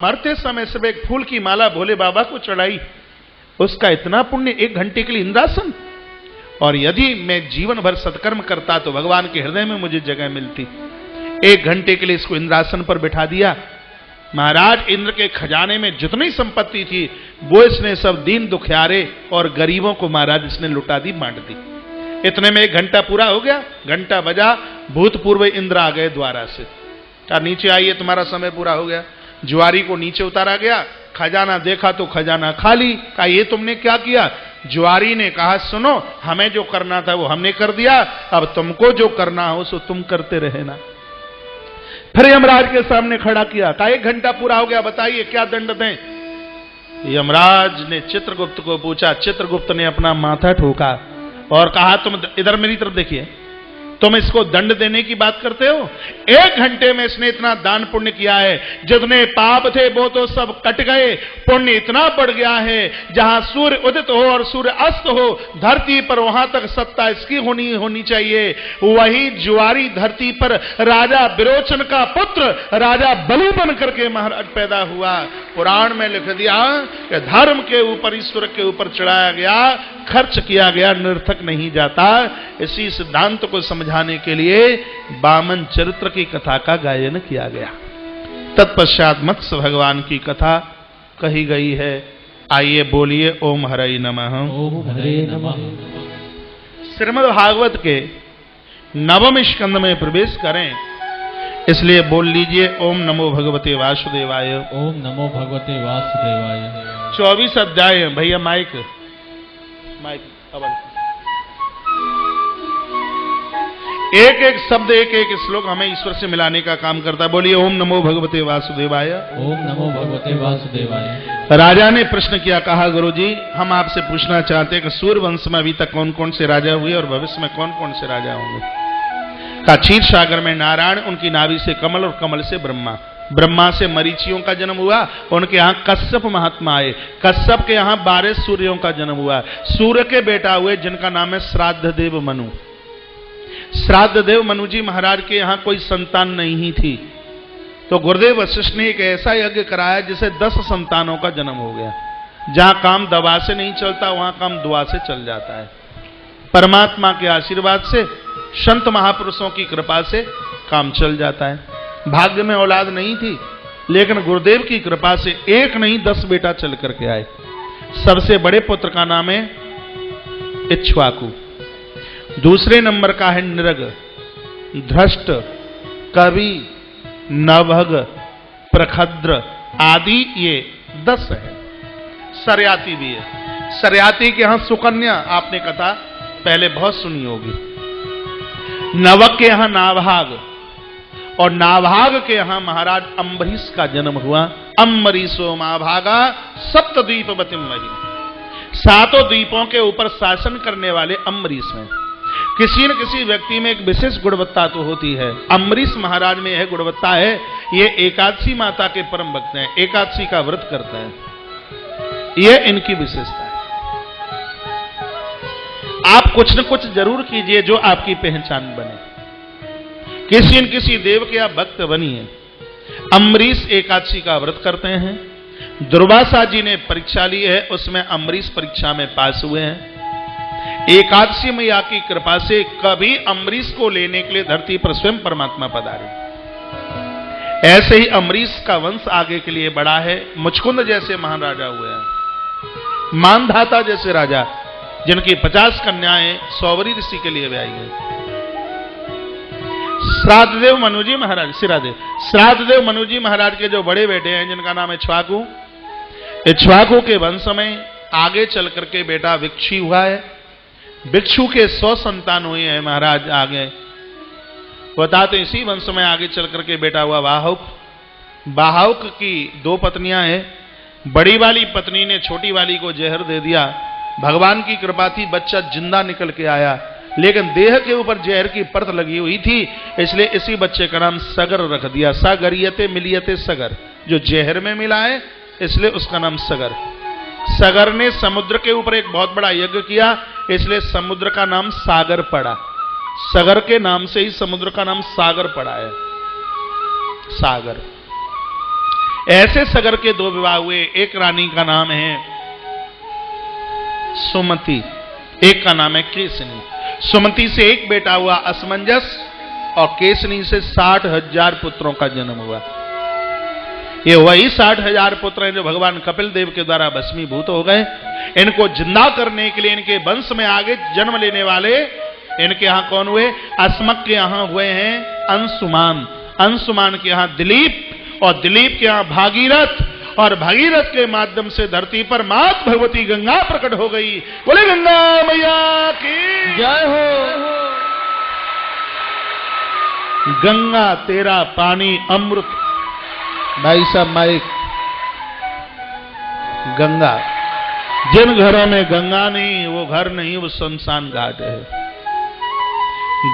मरते समय सिर्फ एक फूल की माला भोले बाबा को चढ़ाई, उसका इतना पुण्य 1 घंटे के लिए इंद्रासन। और यदि मैं जीवन भर सत्कर्म करता तो भगवान के हृदय में मुझे जगह मिलती। 1 घंटे के लिए इसको इंद्रासन पर बिठा दिया। महाराज इंद्र के खजाने में जितनी संपत्ति थी वो इसने सब दीन दुखियारे और गरीबों को महाराज इसने लुटा दी, बांट दी। इतने में 1 घंटा पूरा हो गया। घंटा बजा, भूतपूर्व इंद्र आ गए द्वारा से, कहा नीचे आइए, तुम्हारा समय पूरा हो गया। जुआरी को नीचे उतारा गया, खजाना देखा तो खजाना खाली। कहा ये तुमने क्या किया? जुआरी ने कहा सुनो, हमें जो करना था वो हमने कर दिया, अब तुमको जो करना हो सो तुम करते रहे ना। फिर यमराज के सामने खड़ा किया, कहा 1 घंटा पूरा हो गया, बताइए क्या दंड दें। यमराज ने चित्रगुप्त को पूछा। चित्रगुप्त ने अपना माथा ठोका और कहा तुम इधर मेरी तरफ देखिए, तुम इसको दंड देने की बात करते हो? 1 घंटे में इसने इतना दान पुण्य किया है, जितने पाप थे वो तो सब कट गए। पुण्य इतना बढ़ गया है, जहां सूर्य उदित हो और सूर्य अस्त हो, धरती पर वहां तक सत्ता इसकी होनी चाहिए। वही जुआरी धरती पर राजा विरोचन का पुत्र राजा बलि बन करके महाराज पैदा हुआ। पुराण में लिख दिया कि धर्म के ऊपर, ईश्वर के ऊपर चढ़ाया गया, खर्च किया गया, निरर्थक नहीं जाता। इसी सिद्धांत को समझाने के लिए वामन चरित्र की कथा का गायन किया गया। तत्पश्चात मत्स्य भगवान की कथा कही गई है। आइए बोलिए ओम हरे नमः। ओम हरे नमः। श्रीमद् भागवत के 9वें स्कंद में प्रवेश करें, इसलिए बोल लीजिए ओम नमो भगवते वासुदेवाय। ओम नमो भगवते वासुदेवाय। 24 अध्याय। भैया माइक एक एक शब्द, एक एक श्लोक हमें ईश्वर से मिलाने का काम करता है। बोलिए ओम नमो भगवते वासुदेवाय। ओम नमो भगवते वासुदेवाय। राजा ने प्रश्न किया, कहा गुरुजी हम आपसे पूछना चाहते हैं कि सूर्य वंश में अभी तक कौन कौन से राजा हुए और भविष्य में कौन कौन से राजा होंगे। का क्षीर सागर में नारायण, उनकी नाभि से कमल और कमल से ब्रह्मा, ब्रह्मा से मरीचियों का जन्म हुआ, उनके यहाँ कश्यप महात्मा आए, कश्यप के यहाँ 12 सूर्यों का जन्म हुआ। सूर्य के बेटा हुए जिनका नाम है श्राद्ध देव मनु। श्राद्ध देव मनु जी महाराज के यहाँ कोई संतान नहीं थी, तो गुरुदेव वशिष्ठ ने एक ऐसा यज्ञ कराया जिसे 10 संतानों का जन्म हो गया। जहां काम दवा से नहीं चलता वहां काम दुआ से चल जाता है। परमात्मा के आशीर्वाद से, संत महापुरुषों की कृपा से काम चल जाता है। भाग्य में औलाद नहीं थी, लेकिन गुरुदेव की कृपा से 1 नहीं 10 बेटा चल करके आए। सबसे बड़े पुत्र का नाम है इक्ष्वाकु, दूसरे नंबर का है नृग, धृष्ट, कवि, नभग, प्रखद्र आदि, ये 10 है। सरयाती भी है। सरयाती के यहां सुकन्या, आपने कथा पहले बहुत सुनी होगी। नवक के यहां नाभाग, और नाभाग के यहां महाराज अम्बरीश का जन्म हुआ। अम्बरीशो महाभागा सप्तद्वीपवतिम वही, 7 द्वीपों के ऊपर शासन करने वाले अम्बरीश हैं। किसी न किसी व्यक्ति में एक विशेष गुणवत्ता तो होती है। अम्बरीश महाराज में यह गुणवत्ता है, ये एकादशी माता के परम भक्त हैं, एकादशी का व्रत करते हैं, यह इनकी विशेषता है। आप कुछ न कुछ जरूर कीजिए जो आपकी पहचान बने। किसी न किसी देव के आप भक्त बनिए। अम्बरीश एकादशी का व्रत करते हैं। दुर्वासा जी ने परीक्षा ली है, उसमें अम्बरीश परीक्षा में पास हुए हैं। एकादशी मैया की कृपा से कभी अम्बरीश को लेने के लिए धरती पर स्वयं परमात्मा पधारे। ऐसे ही अम्बरीश का वंश आगे के लिए बढ़ा है। मुचकुंद जैसे महान राजा हुए हैं, मानधाता जैसे राजा, जिनकी 50 कन्याएं सौवरी ऋषि के लिए ब्याई गई। श्राद्धदेव मनुजी महाराज, सिरादेव श्राद्धदेव मनुजी महाराज के जो बड़े बेटे हैं जिनका नाम है इक्ष्वाकु, इक्ष्वाकु के वंश में आगे चल करके बेटा विक्षी हुआ है। भिक्षु के 100 संतान हुए हैं महाराज आगे। बताते इसी वंश में आगे चल करके बेटा हुआ बाहुक। बाहुक की 2 पत्नियां हैं। बड़ी वाली पत्नी ने छोटी वाली को जहर दे दिया। भगवान की कृपा थी, बच्चा जिंदा निकल के आया, लेकिन देह के ऊपर जहर की परत लगी हुई थी, इसलिए इसी बच्चे का नाम सगर रख दिया। सागरियते मिलियते सगर, जो जहर में मिला है इसलिए उसका नाम सगर। सगर ने समुद्र के ऊपर एक बहुत बड़ा यज्ञ किया, इसलिए समुद्र का नाम सागर पड़ा। सगर के नाम से ही समुद्र का नाम सागर पड़ा है, सागर। ऐसे सगर के 2 विवाह हुए। एक रानी का नाम है सुमति, एक का नाम है केसनी। सुमति से एक बेटा हुआ असमंजस, और केसनी से 60,000 पुत्रों का जन्म हुआ। ये वही 60,000 पुत्र हैं जो भगवान कपिल देव के द्वारा भस्मीभूत हो गए। इनको जिंदा करने के लिए इनके वंश में आगे जन्म लेने वाले इनके यहां कौन हुए? अस्मक के यहां हुए हैं अंशुमान, अंशुमान के यहां दिलीप, और दिलीप के यहां भागीरथ, और भागीरथ के माध्यम से धरती पर मात भगवती गंगा प्रकट हो गई। बोले गंगा मैया की जय हो। गंगा तेरा पानी अमृत। भाई साहब माइक। गंगा, जिन घरों में गंगा नहीं वो घर नहीं, वो शमशान घाट है।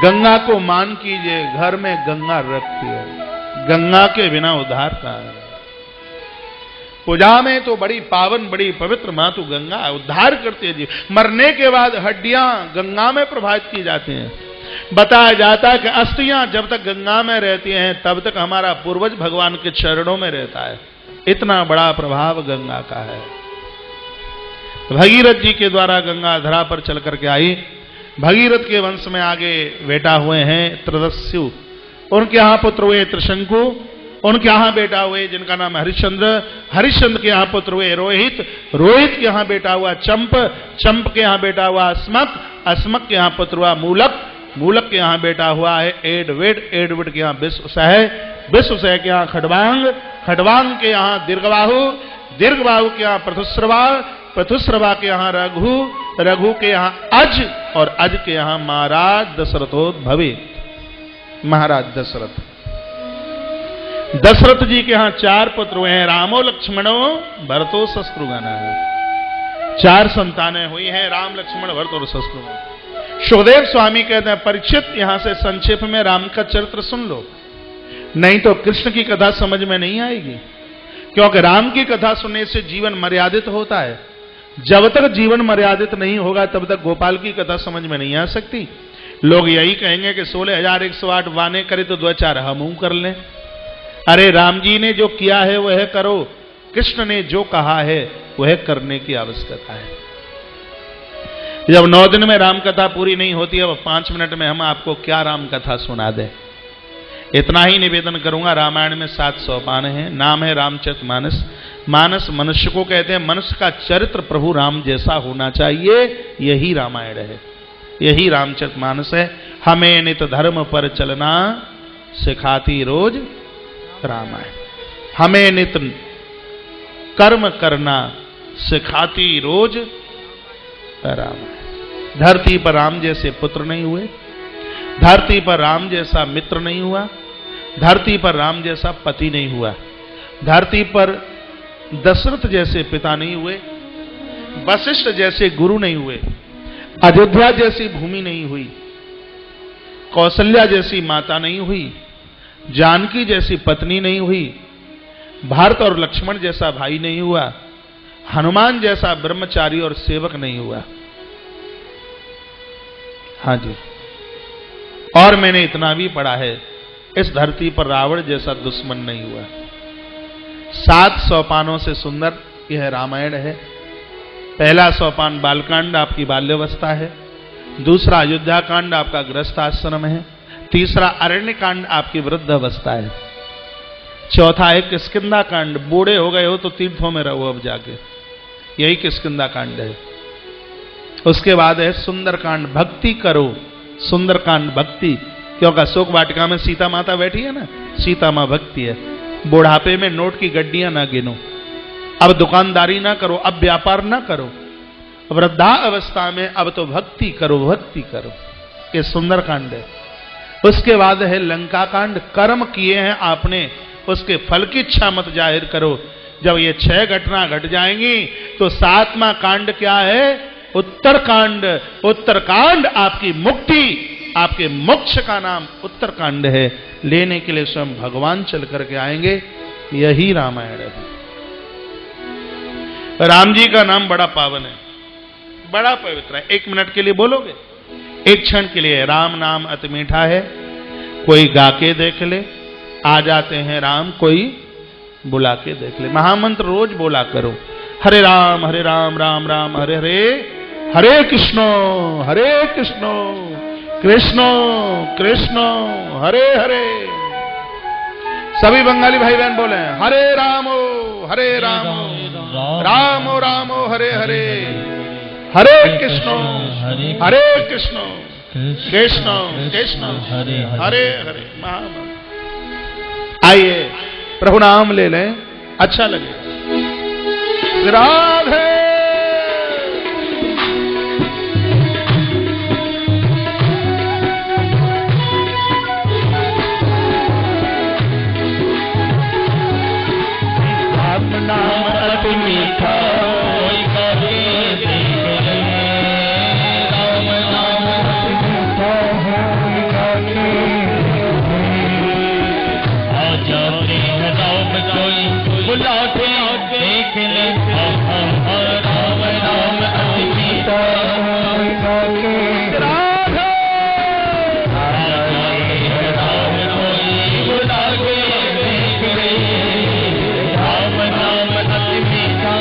गंगा को मान कीजिए, घर में गंगा रखती है। गंगा के बिना उद्धार कहां है? पूजा में तो बड़ी पावन बड़ी पवित्र मातु गंगा उद्धार करती है जी। मरने के बाद हड्डियां गंगा में प्रभावित की जाती हैं। बताया जाता है कि अस्थियां जब तक गंगा में रहती हैं तब तक हमारा पूर्वज भगवान के चरणों में रहता है। इतना बड़ा प्रभाव गंगा का है। भगीरथ जी के द्वारा गंगा धरा पर चल करके आई। भगीरथ के वंश में आगे बेटा हुए हैं त्रदस्यु, उनके यहां पुत्र हुए त्रिशंकु, उनके यहां बेटा हुए जिनका नाम हरिश्चंद्र, हरिश्चंद्र के यहां पुत्र हुए रोहित, रोहित के यहां बेटा हुआ चंप, चंप के यहां बेटा हुआ अस्मक, अस्मक के यहां पुत्र हुआ मूलक, मूलक के यहां बेटा हुआ है एडविड, एडविड के यहां विश्वसह, विश्वसह के यहां खडवांग, खडवांग के यहां दीर्घबाहु, दीर्घबाहु के यहां प्रथुस्रवा, प्रथुस्रवा के यहां रघु, रघु के यहां अज, और अज के यहां महाराज दशरथोद्भवे, महाराज दशरथ। दशरथ जी के यहां 4 पुत्र हुए हैं, रामो लक्ष्मणो भरतो शत्रुघ्न। 4 संतानें हुई हैं, राम लक्ष्मण भरत और शत्रुघ्न। सुखदेव स्वामी कहते हैं परीक्षित यहां से संक्षेप में राम का चरित्र सुन लो, नहीं तो कृष्ण की कथा समझ में नहीं आएगी। क्योंकि राम की कथा सुनने से जीवन मर्यादित होता है। जब तक जीवन मर्यादित नहीं होगा तब तक गोपाल की कथा समझ में नहीं आ सकती। लोग यही कहेंगे कि 16,108 वाने करे तो 2-4 हम कर लें। अरे राम जी ने जो किया है वह करो, कृष्ण ने जो कहा है वह करने की आवश्यकता है। जब 9 दिन में राम कथा पूरी नहीं होती, अब 5 मिनट में हम आपको क्या राम कथा सुना दें। इतना ही निवेदन करूंगा। रामायण में 7 सोपान है, नाम है रामचरितमानस। मानस मनुष्य को कहते हैं, मनुष्य का चरित्र प्रभु राम जैसा होना चाहिए, यही रामायण है, यही रामचरितमानस है। हमें नित धर्म पर चलना सिखाती रोज रामायण, हमें नित कर्म करना सिखाती रोज रामायण। धरती पर राम जैसे पुत्र नहीं हुए, धरती पर राम जैसा मित्र नहीं हुआ, धरती पर राम जैसा पति नहीं हुआ, धरती पर दशरथ जैसे पिता नहीं हुए, वशिष्ठ जैसे गुरु नहीं हुए, अयोध्या जैसी भूमि नहीं हुई, कौशल्या जैसी माता नहीं हुई, जानकी जैसी पत्नी नहीं हुई, भारत और लक्ष्मण जैसा भाई नहीं हुआ, हनुमान जैसा ब्रह्मचारी और सेवक नहीं हुआ। हाँ जी, और मैंने इतना भी पढ़ा है, इस धरती पर रावण जैसा दुश्मन नहीं हुआ। 7 सोपानों से सुंदर यह रामायण है। पहला सोपान बालकांड, आपकी बाल्यावस्था है। दूसरा अयोध्या कांड, आपका गृहस्थ आश्रम है। तीसरा अरण्य कांड, आपकी वृद्ध अवस्था है। चौथा है किष्किंधा कांड, बूढ़े हो गए हो तो तीर्थों में रहो अब जाके, यही किष्किंधा कांड है। उसके बाद है सुंदर कांड, भक्ति करो, सुंदर कांड भक्ति, क्योंकि अशोक वाटिका में सीता माता बैठी है ना, सीता मां भक्ति है। बुढ़ापे में नोट की गड्डियां ना गिनो, अब दुकानदारी ना करो, अब व्यापार ना करो, वृद्धा अवस्था में अब तो भक्ति करो, भक्ति करो, ये सुंदर कांड है। उसके बाद है लंका कांड, कर्म किए हैं आपने उसके फल की इच्छा मत जाहिर करो। जब ये 6 घटना घट जाएंगी तो 7वां कांड क्या है? उत्तरकांड। उत्तरकांड आपकी मुक्ति, आपके मोक्ष का नाम उत्तरकांड है। लेने के लिए स्वयं भगवान चल करके आएंगे, यही रामायण है। राम जी का नाम बड़ा पावन है, बड़ा पवित्र है। 1 मिनट के लिए बोलोगे, 1 क्षण के लिए। राम नाम अति मीठा है, कोई गा के देख ले, आ जाते हैं राम, कोई बुला के देख ले। महामंत्र रोज बोला करो, हरे राम राम राम हरे हरे, हरे कृष्णो कृष्णो कृष्णो हरे हरे। सभी बंगाली भाई बहन बोले हरे रामो रामो रामो हरे हरे, हरे कृष्णो कृष्णो कृष्णो हरे हरे। महामंत्र आइए प्रभु नाम ले लें, अच्छा लगे। राधे नाम अति मीठा कोई कभी देख ले, राम नाम अति मीठा कोई कभी आ जाते हैं राम कोई बुला के देख ले, राम नाम अति मीठा कोई कभी राधे। आ जाते हैं राम कोई बुला के देख ले, राम नाम अति मीठा।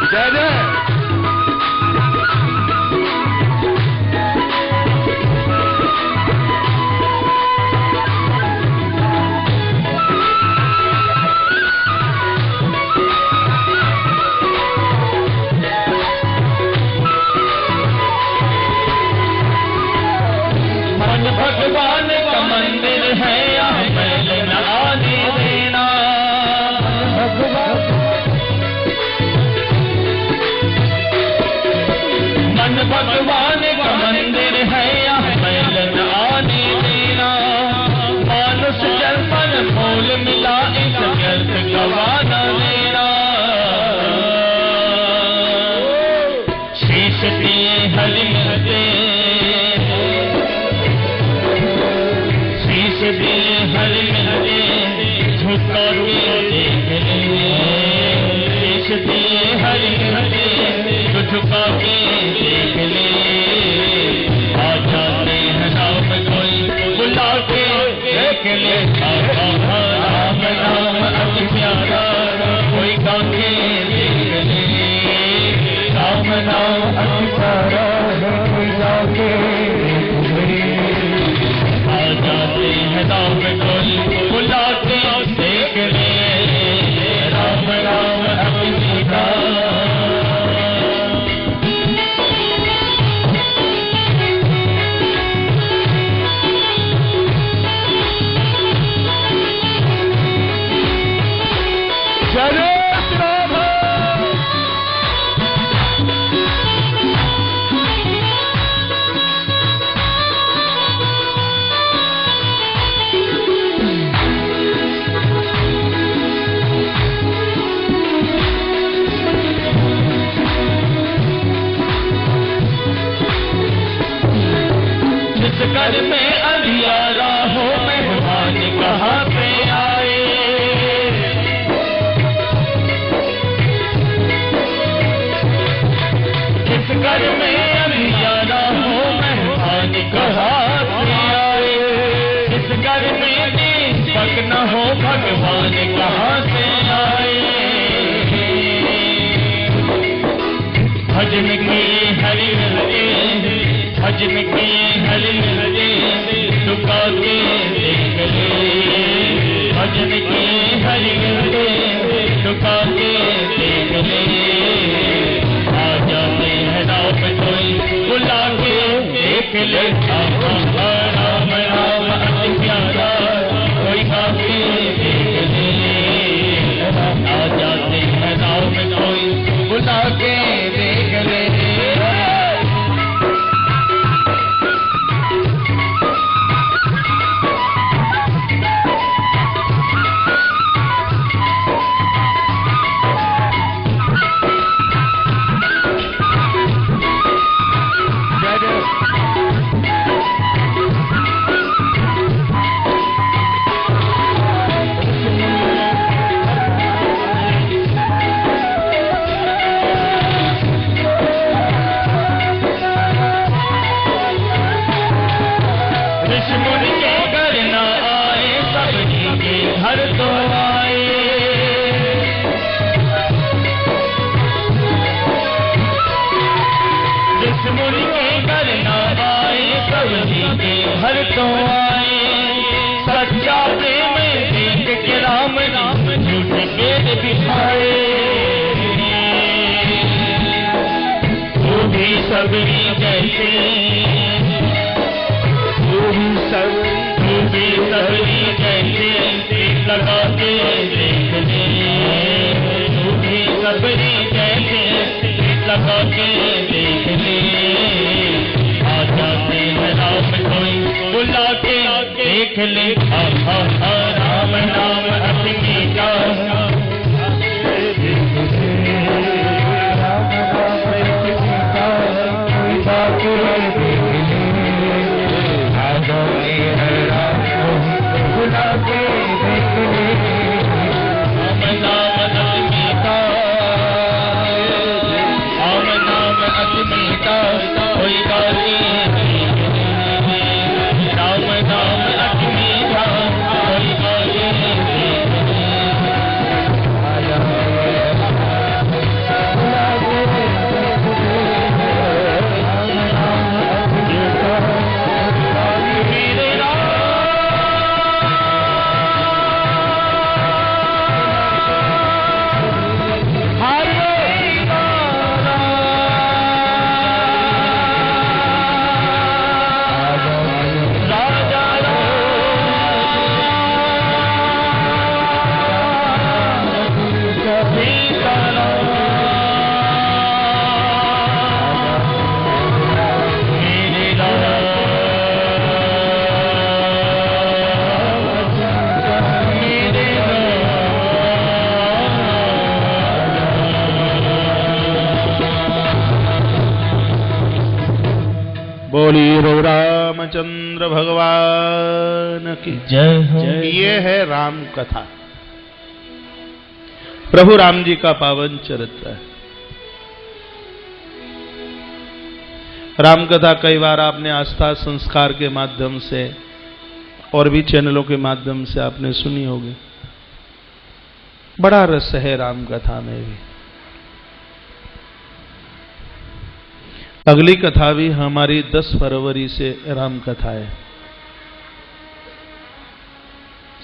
जय जय। मन भगवान का मंदिर है, यहाँ मैल न आने देना। मन भगवान का मंदिर है, यहाँ मैल न आने देना। मानुष जन्म पर मोल मिला, इस व्यर्थ गवाना देना। शीश दिए हरि मिलते, शीश दिए हरि मिलते, झुका के देख ले। शीश दिए हरि मिलते, झुका के देख ले। आ जाते हैं राम कोई बुला के देख ले, राम नाम अति प्यारा कोई गा के देख ले, राम नाम अति प्यारा कोई गा के देख ले। आ जाते हैं राम कोई बुला के देख ले, राम नाम अति मीठा। जिस घर में अंधियारा हो, मेहमान कहाँ पे आए। जिस घर में अंधियारा हो, मेहमान कहाँ पे आए। जिस घर में दीपक न हो, भगवान कहाँ से आए। भजन किए हरि हरे, भजन किए हरि हरे, झुका के देख ले। भजन किए हरि हरे, झुका के देख ले। आ जाते हैं राम कोई बुला के देख ले, राम राम अति प्यारा कोई गा के देख ले। आ जाते हैं राम कोई बुला के देख ले। घर तो आए, सच्चा प्रेम देख के राम राम झूठ वेद बिठाए। तू भी सबरी जैसे, तू भी सबरी जैसे लगा के देख ले, तू भी सबरी जैसे लगा के देख ले। आ जाते हैं राम कोई बुला के देख ले, राम नाम अति मीठा, बोली रामचंद्र भगवान की जय हो। ये है राम कथा, प्रभु राम जी का पावन चरित्र है। राम कथा कई बार आपने आस्था संस्कार के माध्यम से और भी चैनलों के माध्यम से आपने सुनी होगी। बड़ा रस है राम कथा में भी। अगली कथा भी हमारी 10 फरवरी से राम कथा है।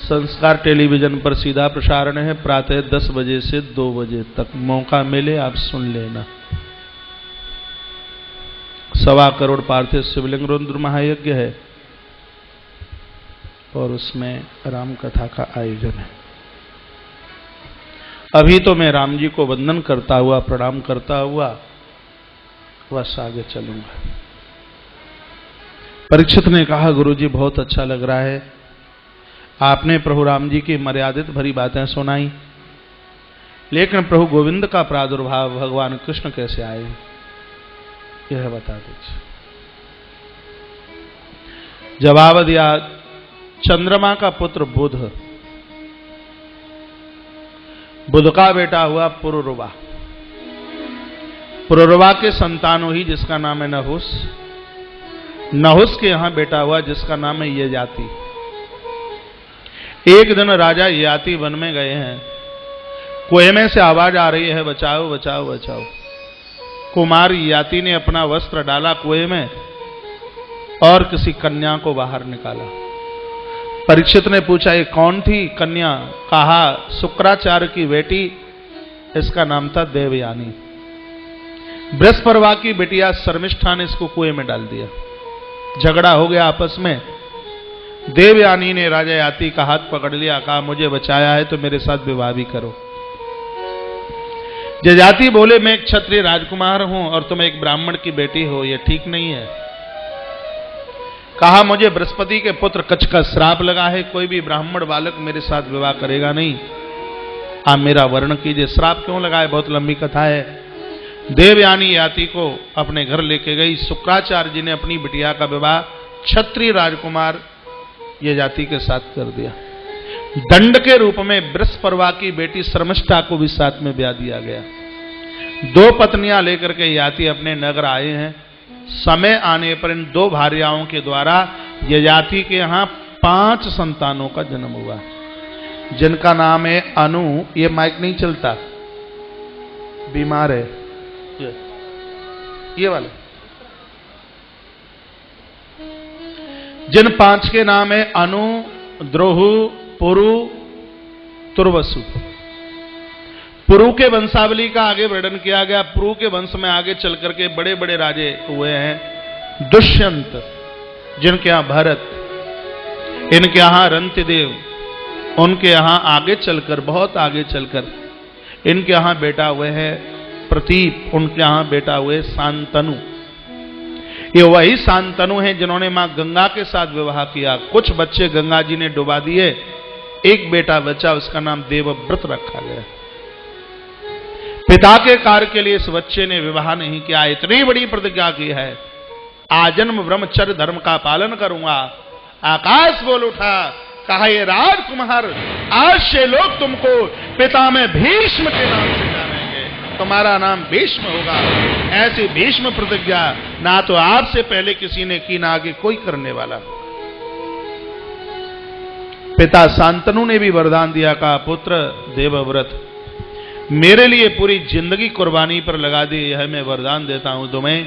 संस्कार टेलीविजन पर सीधा प्रसारण है, प्रातः 10 बजे से 2 बजे तक। मौका मिले आप सुन लेना। 1.25 करोड़ पार्थिव शिवलिंग रुद्र महायज्ञ है और उसमें राम कथा का आयोजन है। अभी तो मैं राम जी को वंदन करता हुआ, प्रणाम करता हुआ बस आगे चलूंगा। परीक्षित ने कहा, गुरुजी बहुत अच्छा लग रहा है, आपने प्रभु राम जी की मर्यादित भरी बातें सुनाई, लेकिन प्रभु गोविंद का प्रादुर्भाव भगवान कृष्ण कैसे आए, यह बता दीजिए। जवाब दिया, चंद्रमा का पुत्र बुध, बुध का बेटा हुआ पुरुरवा, पुरुरवा के संतानों ही जिसका नाम है नहुस, नहुस के यहां बेटा हुआ जिसका नाम है ययाति। एक दिन राजा ययाति वन में गए हैं, कुएं में से आवाज आ रही है, बचाओ बचाओ बचाओ। कुमार ययाति ने अपना वस्त्र डाला कुएं में और किसी कन्या को बाहर निकाला। परीक्षित ने पूछा, ये कौन थी कन्या? कहा, शुक्राचार्य की बेटी, इसका नाम था देवयानी। बृहस्पति की बिटिया शर्मिष्ठा ने इसको कुएं में डाल दिया। झगड़ा हो गया आपस में। देवयानी ने राजा ययाति का हाथ पकड़ लिया, कहा मुझे बचाया है तो मेरे साथ विवाह भी करो। ययाति बोले, मैं एक क्षत्रिय राजकुमार हूं और तुम एक ब्राह्मण की बेटी हो, यह ठीक नहीं है। कहा, मुझे बृहस्पति के पुत्र कच्छ का श्राप लगा है, कोई भी ब्राह्मण बालक मेरे साथ विवाह करेगा नहीं। आप मेरा वर्ण कीजिए। श्राप क्यों लगा है, बहुत लंबी कथा है। देवयानी ययाति को अपने घर लेके गई। शुक्राचार्य जी ने अपनी बिटिया का विवाह क्षत्रिय राजकुमार ययाति के साथ कर दिया। दंड के रूप में बृहस्पति की बेटी शर्मिष्ठा को भी साथ में ब्याह दिया गया। 2 पत्नियां लेकर के ययाति अपने नगर आए हैं। समय आने पर इन 2 भार्याओं के द्वारा ययाति के यहां 5 संतानों का जन्म हुआ, जिनका नाम है अनु। ये माइक नहीं चलता, बीमार है ये वाला। जिन 5 के नाम है अनु, द्रोहु, पुरु, तुर्वसु। पुरु के वंशावली का आगे वर्णन किया गया। पुरु के वंश में आगे चल करके बड़े बड़े राजे हुए हैं। दुष्यंत, जिनके यहां भरत, इनके यहां रंतिदेव, उनके यहां आगे चलकर, बहुत आगे चलकर इनके यहां बेटा हुए हैं प्रतीप, उनके यहां बेटा हुए शांतनु। ये वही शांतनु हैं जिन्होंने मां गंगा के साथ विवाह किया। कुछ बच्चे गंगा जी ने डुबा दिए, एक बेटा बचा, उसका नाम देवव्रत रखा गया। पिता के कार्य के लिए इस बच्चे ने विवाह नहीं किया। इतनी बड़ी प्रतिज्ञा की है, आजन्म ब्रह्मचर्य धर्म का पालन करूंगा। आकाश बोल उठा, कहा ये राजकुमार, आज से लोग तुमको पिता में भीष्म के नाम से जानेंगे, तुम्हारा नाम भीष्म होगा। ऐसी भीष्म प्रतिज्ञा ना तो आपसे पहले किसी ने की, ना आगे कोई करने वाला। पिता शांतनु ने भी वरदान दिया, कहा पुत्र देवव्रत, मेरे लिए पूरी जिंदगी कुर्बानी पर लगा दी, यह मैं वरदान देता हूं तुम्हें,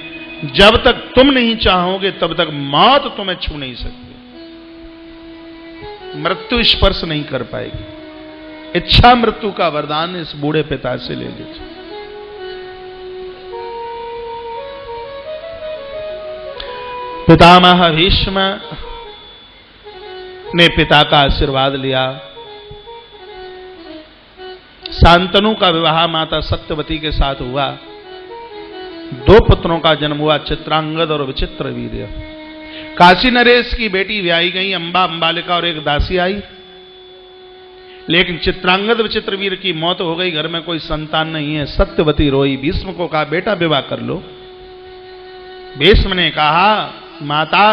जब तक तुम नहीं चाहोगे तब तक मौत तुम्हें छू नहीं सकती, मृत्यु स्पर्श नहीं कर पाएगी। इच्छा मृत्यु का वरदान इस बूढ़े पिता से ले लीजिए। पितामह भीष्म ने पिता का आशीर्वाद लिया। शांतनु का विवाह माता सत्यवती के साथ हुआ। 2 पुत्रों का जन्म हुआ, चित्रांगद और विचित्रवीर्य। काशी नरेश की बेटी ब्याही गई, अंबा, अंबालिका और एक दासी आई। लेकिन चित्रांगद विचित्रवीर की मौत हो गई, घर में कोई संतान नहीं है। सत्यवती रोई, भीष्म को कहा बेटा विवाह कर लो। भीष्म ने कहा माता,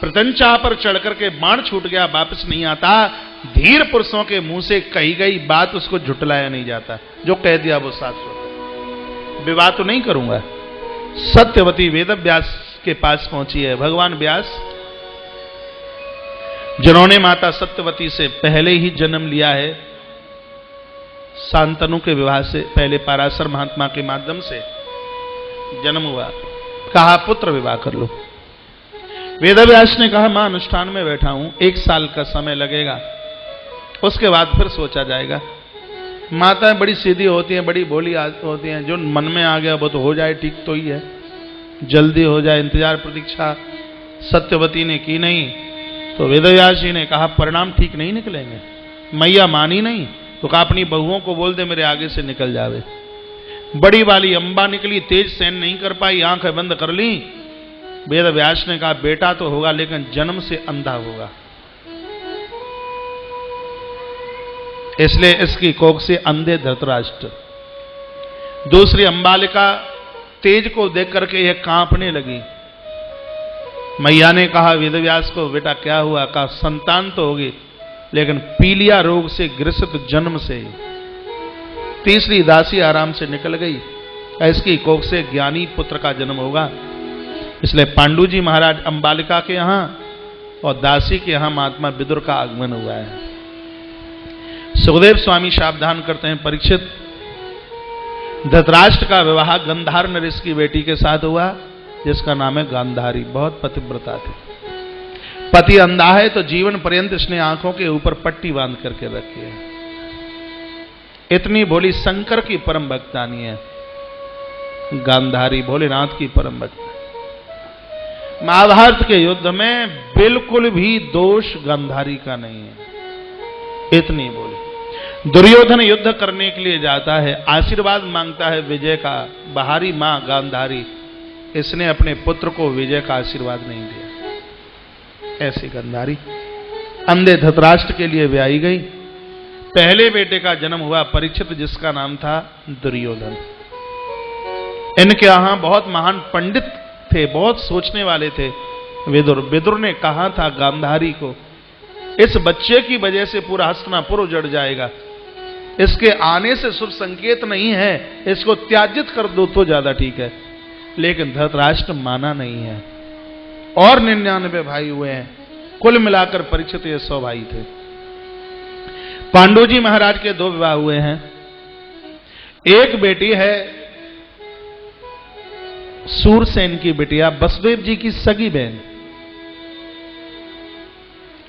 प्रत्यंचा पर चढ़कर के बाण छूट गया, वापस नहीं आता। धीर पुरुषों के मुंह से कही गई बात उसको झुटलाया नहीं जाता, जो कह दिया वो शाश्वत। विवाह तो नहीं करूंगा। सत्यवती वेदव्यास के पास पहुंची है। भगवान व्यास, जिन्होंने माता सत्यवती से पहले ही जन्म लिया है, शांतनु के विवाह से पहले पराशर महात्मा के माध्यम से जन्म हुआ। कहा पुत्र विवाह कर लो। वेदव्यास ने कहा मां अनुष्ठान में बैठा हूं, 1 साल का समय लगेगा, उसके बाद फिर सोचा जाएगा। माताएं बड़ी सीधी होती हैं, बड़ी भोली होती हैं, जो मन में आ गया वो तो हो जाए, ठीक तो ही है, जल्दी हो जाए। इंतजार प्रतीक्षा सत्यवती ने की नहीं, तो वेदव्यास जी ने कहा परिणाम ठीक नहीं निकलेंगे। मैया मानी नहीं तो कहा अपनी बहुओं को बोल दे मेरे आगे से निकल जावे। बड़ी वाली अंबा निकली, तेज सहन नहीं कर पाई, आंखें बंद कर ली। वेदव्यास ने कहा बेटा तो होगा लेकिन जन्म से अंधा होगा, इसलिए इसकी कोख से अंधे धृतराष्ट्र। दूसरी अंबालिका तेज को देख करके यह कांपने लगी। मैया ने कहा वेदव्यास को बेटा क्या हुआ? कहा संतान तो होगी लेकिन पीलिया रोग से ग्रसित जन्म से। तीसरी दासी आराम से निकल गई, इसकी कोख से ज्ञानी पुत्र का जन्म होगा। इसलिए पांडु जी महाराज अंबालिका के यहां और दासी के यहां महात्मा विदुर का आगमन हुआ है। सुखदेव स्वामी सावधान करते हैं परीक्षित, धृतराष्ट्र का विवाह गंधार नरेश की बेटी के साथ हुआ जिसका नाम है गांधारी। बहुत पतिव्रता थी। पति अंधा है तो जीवन पर्यंत इसने आंखों के ऊपर पट्टी बांध करके रखी है। इतनी भोली शंकर की परम भक्तानी है गांधारी, भोलेनाथ की परम भक्त। महाभारत के युद्ध में बिल्कुल भी दोष गांधारी का नहीं है, इतनी बोली। दुर्योधन युद्ध करने के लिए जाता है, आशीर्वाद मांगता है विजय का, बाहरी मां गांधारी, इसने अपने पुत्र को विजय का आशीर्वाद नहीं दिया। ऐसी गांधारी अंधे धृतराष्ट्र के लिए ब्याही गई। पहले बेटे का जन्म हुआ परीक्षित, जिसका नाम था दुर्योधन। इनके यहां बहुत महान पंडित थे, बहुत सोचने वाले थे विदुर। विदुर ने कहा था गांधारी को, इस बच्चे की वजह से पूरा हस्तिनापुर उजड़ जाएगा, इसके आने से शुभ संकेत नहीं है, इसको त्याजित कर दो तो ज्यादा ठीक है। लेकिन धृतराष्ट्र माना नहीं है। और 99 भाई हुए हैं, कुल मिलाकर परीक्षित ये 100 भाई थे। पांडु जी महाराज के 2 विवाह हुए हैं। एक बेटी है सूरसेन की बिटिया, वसुदेव जी की सगी बहन।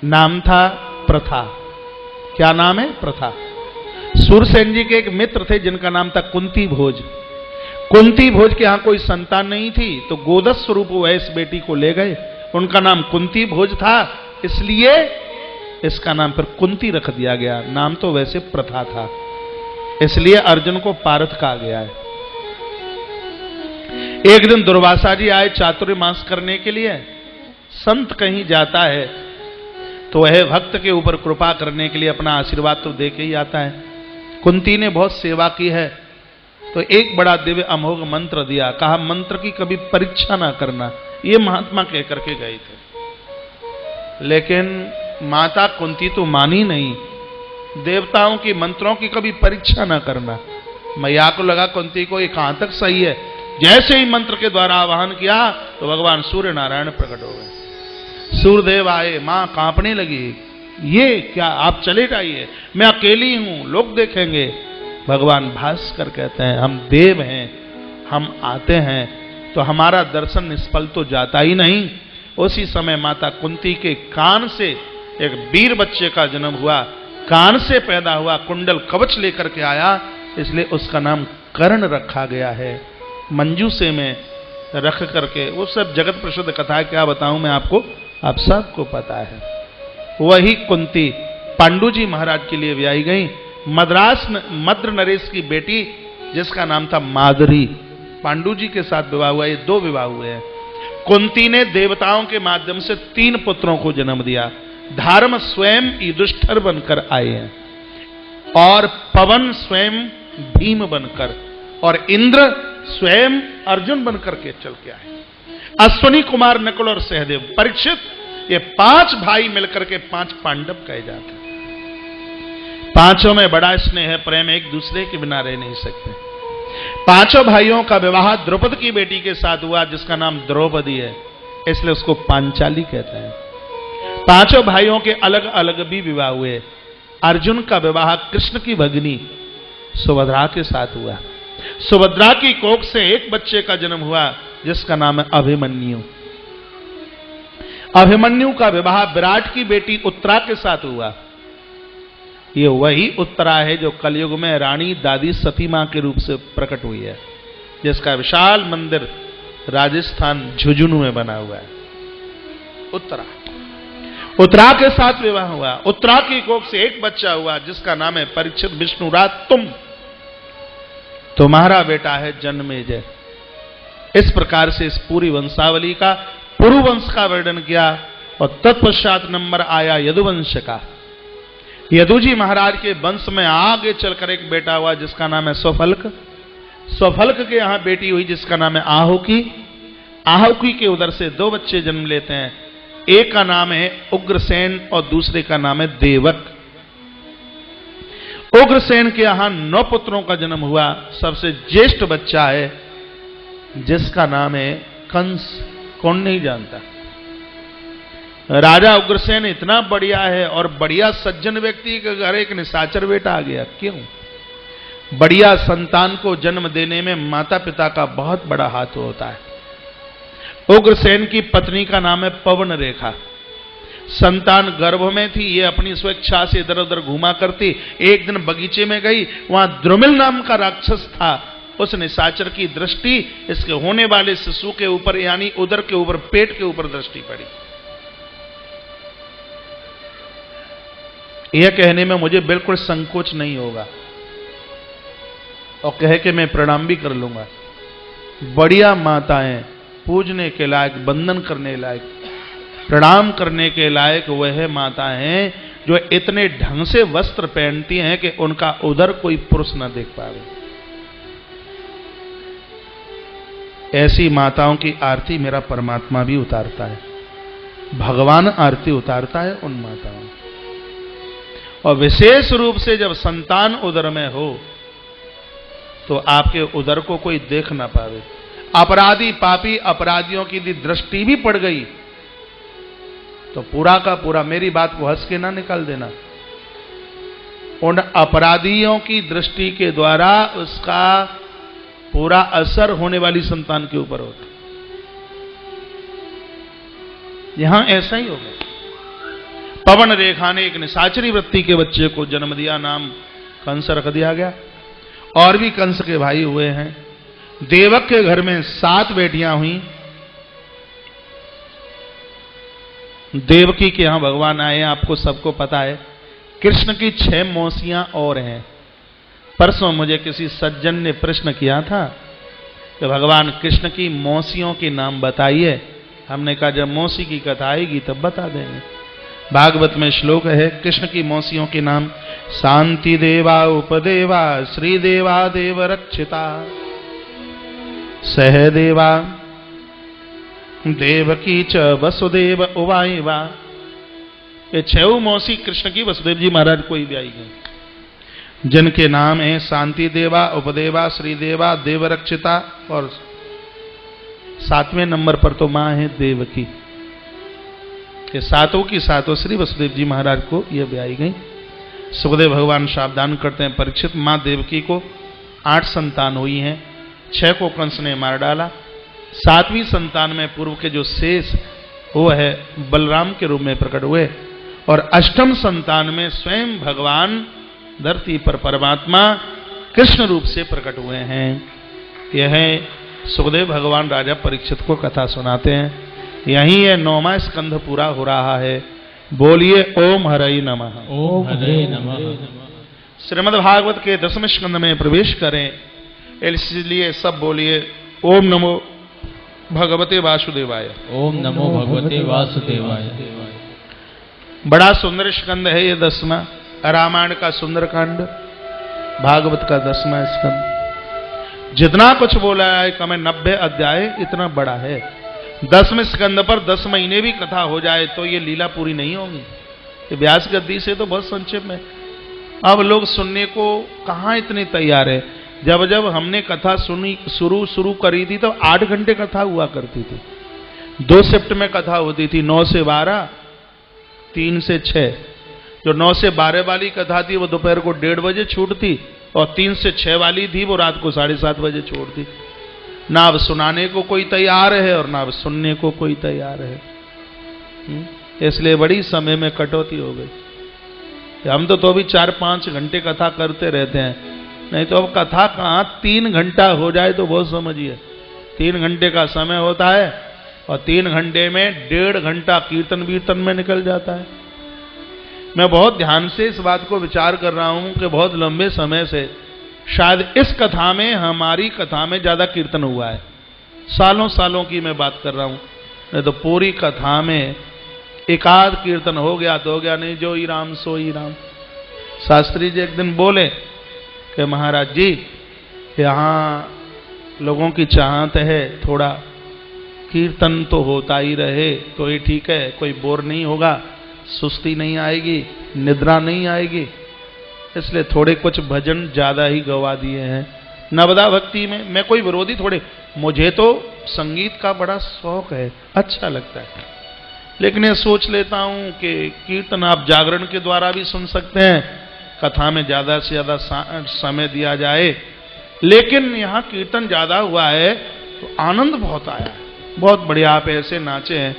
नाम था प्रथा। क्या नाम है? प्रथा। सूरसेन जी के एक मित्र थे जिनका नाम था कुंती भोज। कुंती भोज के यहां कोई संतान नहीं थी, तो गोदस स्वरूप वह इस बेटी को ले गए। उनका नाम कुंती भोज था, इसलिए इसका नाम फिर कुंती रख दिया गया। नाम तो वैसे प्रथा था, इसलिए अर्जुन को पारथ कहा गया है। एक दिन दुर्वासा जी आए चातुर्मास करने के लिए। संत कहीं जाता है तो वह भक्त के ऊपर कृपा करने के लिए अपना आशीर्वाद तो दे के ही आता है। कुंती ने बहुत सेवा की है, तो एक बड़ा दिव्य अमोघ मंत्र दिया। कहा मंत्र की कभी परीक्षा ना करना, ये महात्मा कह करके गए थे। लेकिन माता कुंती तो मानी नहीं। देवताओं की मंत्रों की कभी परीक्षा ना करना। मैया को लगा कुंती को ये कहां तक सही है। जैसे ही मंत्र के द्वारा आवाहन किया तो भगवान सूर्य नारायण प्रकट हो गए। सूर्यदेव आए, मां कांपने लगी। ये क्या, आप चले जाइए, मैं अकेली हूं, लोग देखेंगे। भगवान भास्कर कहते हैं हम देव हैं, हम आते हैं तो हमारा दर्शन निष्फल तो जाता ही नहीं। उसी समय माता कुंती के कान से एक वीर बच्चे का जन्म हुआ। कान से पैदा हुआ, कुंडल कवच लेकर के आया, इसलिए उसका नाम कर्ण रखा गया है। मंजूसे में रख करके, वो सब जगत प्रसिद्ध कथा है, क्या बताऊं मैं आपको, आप सबको पता है। वही कुंती पांडु जी महाराज के लिए ब्याही गई। मद्र नरेश की बेटी जिसका नाम था मादरी, पांडु जी के साथ विवाह हुआ। ये 2 विवाह हुए हैं। कुंती ने देवताओं के माध्यम से 3 पुत्रों को जन्म दिया। धर्म स्वयं युधिष्ठिर बनकर आए हैं, और पवन स्वयं भीम बनकर, और इंद्र स्वयं अर्जुन बनकर के चल के आए। अश्विनी कुमार नकुल और सहदेव, परीक्षित, ये 5 भाई मिलकर के 5 पांडव कहे जाते हैं। पांचों में बड़ा स्नेह है, प्रेम, एक दूसरे के बिना रह नहीं सकते। 5 भाइयों का विवाह द्रौपदी की बेटी के साथ हुआ जिसका नाम द्रौपदी है, इसलिए उसको पांचाली कहते हैं। 5 भाइयों के अलग अलग भी विवाह हुए। अर्जुन का विवाह कृष्ण की भगिनी सुभद्रा के साथ हुआ। सुभद्रा की कोख से एक बच्चे का जन्म हुआ जिसका नाम है अभिमन्यु। अभिमन्यु का विवाह विराट की बेटी उत्तरा के साथ हुआ। ये वही उत्तरा है जो कलयुग में रानी दादी सती मां के रूप से प्रकट हुई है, जिसका विशाल मंदिर राजस्थान झुंझुनू में बना हुआ है। उत्तरा के साथ विवाह हुआ। उत्तरा की कोख से एक बच्चा हुआ जिसका नाम है परीक्षित विष्णुराज। तुम्हारा बेटा है जन्मेजय। इस प्रकार से इस पूरी वंशावली का, पुरु वंश का वर्णन किया। और तत्पश्चात नंबर आया यदुवंश का। यदु जी महाराज के वंश में आगे चलकर एक बेटा हुआ जिसका नाम है स्वफल्क। स्वफल्क के यहां बेटी हुई जिसका नाम है आहुकी। आहुकी के उधर से 2 बच्चे जन्म लेते हैं। एक का नाम है उग्रसेन और दूसरे का नाम है देवक। उग्रसेन के यहां 9 पुत्रों का जन्म हुआ। सबसे ज्येष्ठ बच्चा है जिसका नाम है कंस। कौन नहीं जानता। राजा उग्रसेन इतना बढ़िया है, और बढ़िया सज्जन व्यक्ति के घर एक निशाचर बेटा आ गया। क्यों? बढ़िया संतान को जन्म देने में माता पिता का बहुत बड़ा हाथ होता है। उग्रसेन की पत्नी का नाम है पवन रेखा। संतान गर्भ में थी, ये अपनी स्वेच्छा से इधर उधर घूमा करती। एक दिन बगीचे में गई, वहां द्रुमिल नाम का राक्षस था। उस निशाचर की दृष्टि इसके होने वाले शिशु के ऊपर, यानी उदर के ऊपर, पेट के ऊपर दृष्टि पड़ी। यह कहने में मुझे बिल्कुल संकोच नहीं होगा और कहे कि मैं प्रणाम भी कर लूंगा। बढ़िया माताएं, पूजने के लायक, वंदन करने लायक, प्रणाम करने के लायक वह माता हैं जो इतने ढंग से वस्त्र पहनती हैं कि उनका उदर कोई पुरुष न देख पावे। ऐसी माताओं की आरती मेरा परमात्मा भी उतारता है। भगवान आरती उतारता है उन माताओं। और विशेष रूप से जब संतान उदर में हो तो आपके उदर को कोई देख ना पावे। अपराधी पापी अपराधियों की यदि दृष्टि भी पड़ गई तो पूरा का पूरा, मेरी बात को हंस के ना निकाल देना, उन अपराधियों की दृष्टि के द्वारा उसका पूरा असर होने वाली संतान के ऊपर होता। यहां ऐसा ही होगा। पवन रेखा ने एक निशाचरी वृत्ति के बच्चे को जन्म दिया, नाम कंस रख दिया गया। और भी कंस के भाई हुए हैं। देवक के घर में 7 बेटियां हुई। देवकी के यहां भगवान आए, आपको सबको पता है। कृष्ण की 6 मौसियां और हैं। परसों मुझे किसी सज्जन ने प्रश्न किया था कि भगवान कृष्ण की मौसियों के नाम बताइए। हमने कहा जब मौसी की कथा आएगी तब बता देंगे। भागवत में श्लोक है कृष्ण की मौसियों के नाम, शांति देवा उपदेवा श्रीदेवा देव रक्षिता सहदेवा देवकी च वसुदेव उवाइवा। ये 6 मौसी कृष्ण की वसुदेव जी महाराज को ही ब्याई गई, जिनके नाम है शांति देवा, उपदेवा, श्रीदेवा, देवरक्षिता और 7वें नंबर पर तो मां है देवकी। ये 7 की 7 श्री वसुदेव जी महाराज को यह ब्याई गई। सुखदेव भगवान सावधान करते हैं, परीक्षित मां देवकी को 8 संतान हुई हैं, 6 को कंस ने मार डाला। 7वीं संतान में पूर्व के जो शेष वो है बलराम के रूप में प्रकट हुए, और 8म संतान में स्वयं भगवान धरती पर परमात्मा कृष्ण रूप से प्रकट हुए हैं। यह सुखदेव भगवान राजा परीक्षित को कथा सुनाते हैं। यहीं ये 9वां स्कंध पूरा हो रहा है। बोलिए ओम हरि नमः। ओम हरे नमः। श्रीमद् भागवत के 10वें स्कंध में प्रवेश करें, इसलिए सब बोलिए ओम नमो भगवते वासुदेवाय। ओम नमो भगवते वासुदेवाय। बड़ा सुंदर स्कंद है ये 10वां, रामायण का सुंदरकांड, भागवत का 10वां स्कंद। जितना कुछ बोला है कम 90 अध्याय, इतना बड़ा है। 10वें स्कंद पर 10 महीने भी कथा हो जाए तो ये लीला पूरी नहीं होगी। ये व्यास गद्दी से तो बहुत संक्षेप में। अब लोग सुनने को कहां इतने तैयार है। जब जब हमने कथा सुनी शुरू करी थी तो 8 घंटे कथा हुआ करती थी। 2 शिफ्ट में कथा होती थी, 9 से 12, 3 से 6। जो 9 से 12 वाली कथा थी वो दोपहर को 1:30 बजे छूटती, और 3 से 6 वाली थी वो रात को 7:30 बजे छोड़ती। ना अब सुनाने को कोई तैयार है और ना अब सुनने को कोई तैयार है। इसलिए बड़ी समय में कटौती हो गई। हम तो भी 4-5 घंटे कथा करते रहते हैं, नहीं तो अब कथा कहाँ 3 घंटा हो जाए तो बहुत समझिए। 3 घंटे का समय होता है और 3 घंटे में 1.5 घंटा कीर्तन वीर्तन में निकल जाता है। मैं बहुत ध्यान से इस बात को विचार कर रहा हूं कि बहुत लंबे समय से शायद इस कथा में, हमारी कथा में ज्यादा कीर्तन हुआ है। सालों सालों की मैं बात कर रहा हूं, नहीं तो पूरी कथा में एकाध कीर्तन हो गया तो हो गया, नहीं जो ही राम सो ही राम। शास्त्री जी एक दिन बोले कि महाराज जी यहाँ लोगों की चाहत है थोड़ा कीर्तन तो होता ही रहे तो ये ठीक है, कोई बोर नहीं होगा, सुस्ती नहीं आएगी, निद्रा नहीं आएगी, इसलिए थोड़े कुछ भजन ज्यादा ही गवा दिए हैं। नवदा भक्ति में मैं कोई विरोधी थोड़े, मुझे तो संगीत का बड़ा शौक है, अच्छा लगता है, लेकिन ये सोच लेता हूं कि कीर्तन आप जागरण के द्वारा भी सुन सकते हैं, कथा में ज्यादा से ज्यादा समय दिया जाए। लेकिन यहाँ कीर्तन ज्यादा हुआ है तो आनंद बहुत आया है, बहुत बढ़िया। आप ऐसे नाचे हैं,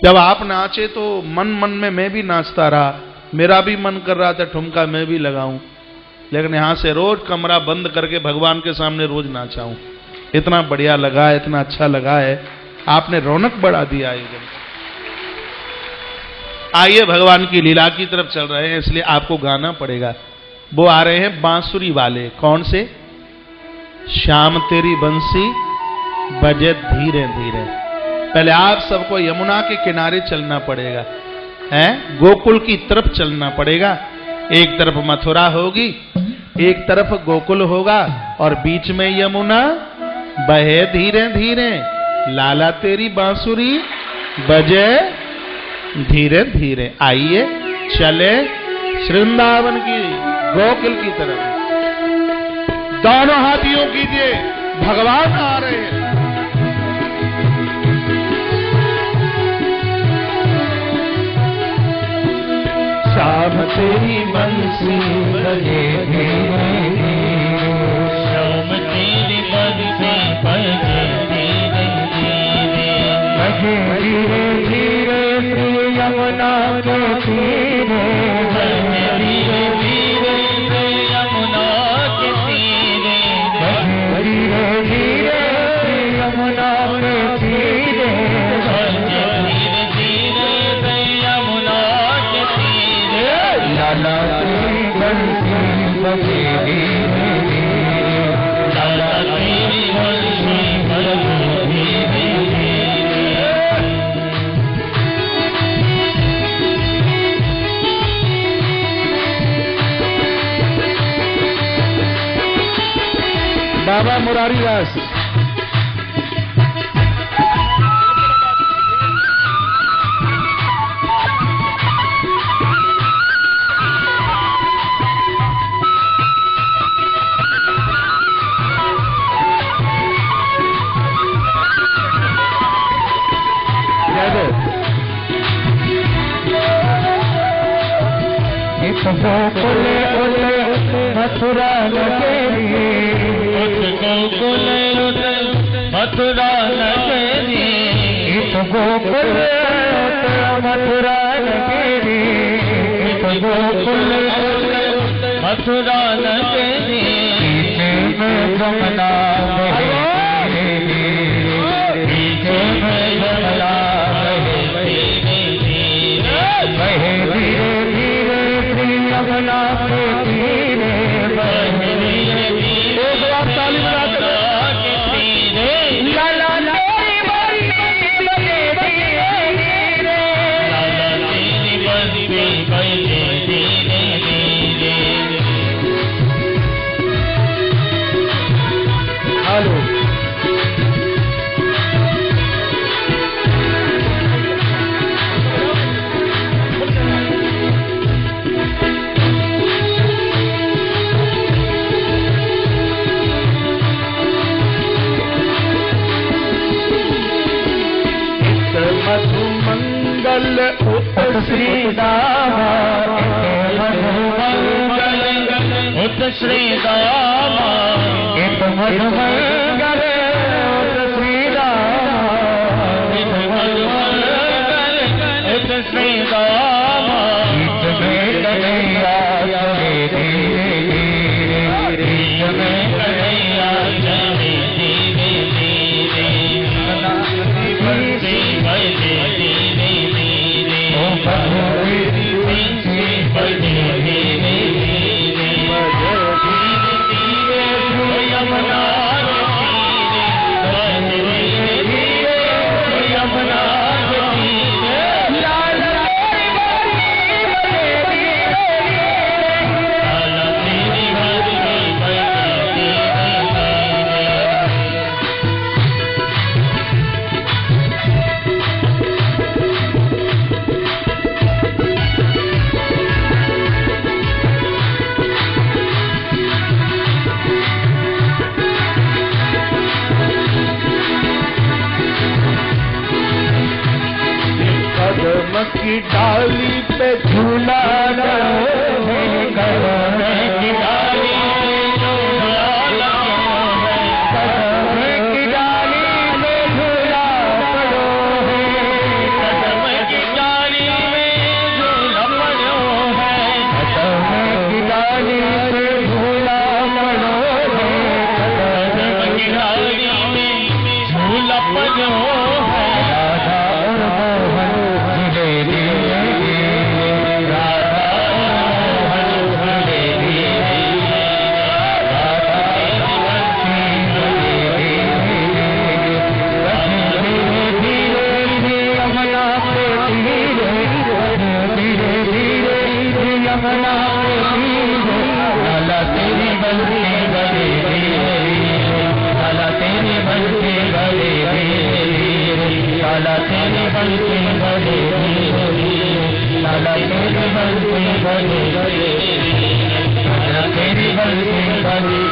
जब आप नाचे तो मन मन में मैं भी नाचता रहा, मेरा भी मन कर रहा था ठुमका मैं भी लगाऊं, लेकिन यहां से रोज कमरा बंद करके भगवान के सामने रोज नाचाऊं। इतना बढ़िया लगा है, इतना अच्छा लगा है, आपने रौनक बढ़ा दिया एकदम। आइए भगवान की लीला की तरफ चल रहे हैं, इसलिए आपको गाना पड़ेगा। वो आ रहे हैं बांसुरी वाले। कौन से? श्याम तेरी बंसी बजे धीरे धीरे। पहले आप सबको यमुना के किनारे चलना पड़ेगा, हैं? गोकुल की तरफ चलना पड़ेगा। एक तरफ मथुरा होगी, एक तरफ गोकुल होगा, और बीच में यमुना बहे धीरे धीरे। लाला तेरी बांसुरी बजे धीरे धीरे। आइए चले वृंदावन की गोकुल की तरफ। दोनों हाथियों कीजिए, भगवान आ रहे हैं। श्याम तेरी बंसी बजे धीरे धीरे, श्याम तेरी बंसी बजे धीरे धीरे, बजे धीरे धीरे यमुना के तीरे। बाबा मुरारी दास। गोकुल मथुरा नगरी, गोकुल मथुरा नगरी, गोकुल मथुरा नगरी, गोकुल मथुरा नगरी, जमुना यमुना के तीरे लाला तेरी बस्ती हेलो मधुमंगल उत श्री दामा, मधुमंगल उत श्री दामा, मधुमंगल उत श्री दामा, मधुमंगल उत श्री दामा, कन्हैया चले धीरे धीरे, कन्हैया चले धीरे धीरे, की डाली पे झूला कदम की डाली पे झूला है, कदम की डाली पे झूला पड़ो है, कदम की डाली में झूला पड़ो है, कदम की डाली पे झूला पड़ो है, कदम की डाली में झूला पड़ो है। लाला तेरी बंसी बड़े लाला तेरी बंसी बड़े लाला तेरी बंसी बड़े लाला तेरी बंसी बड़े लाला तेरी बंसी बड़े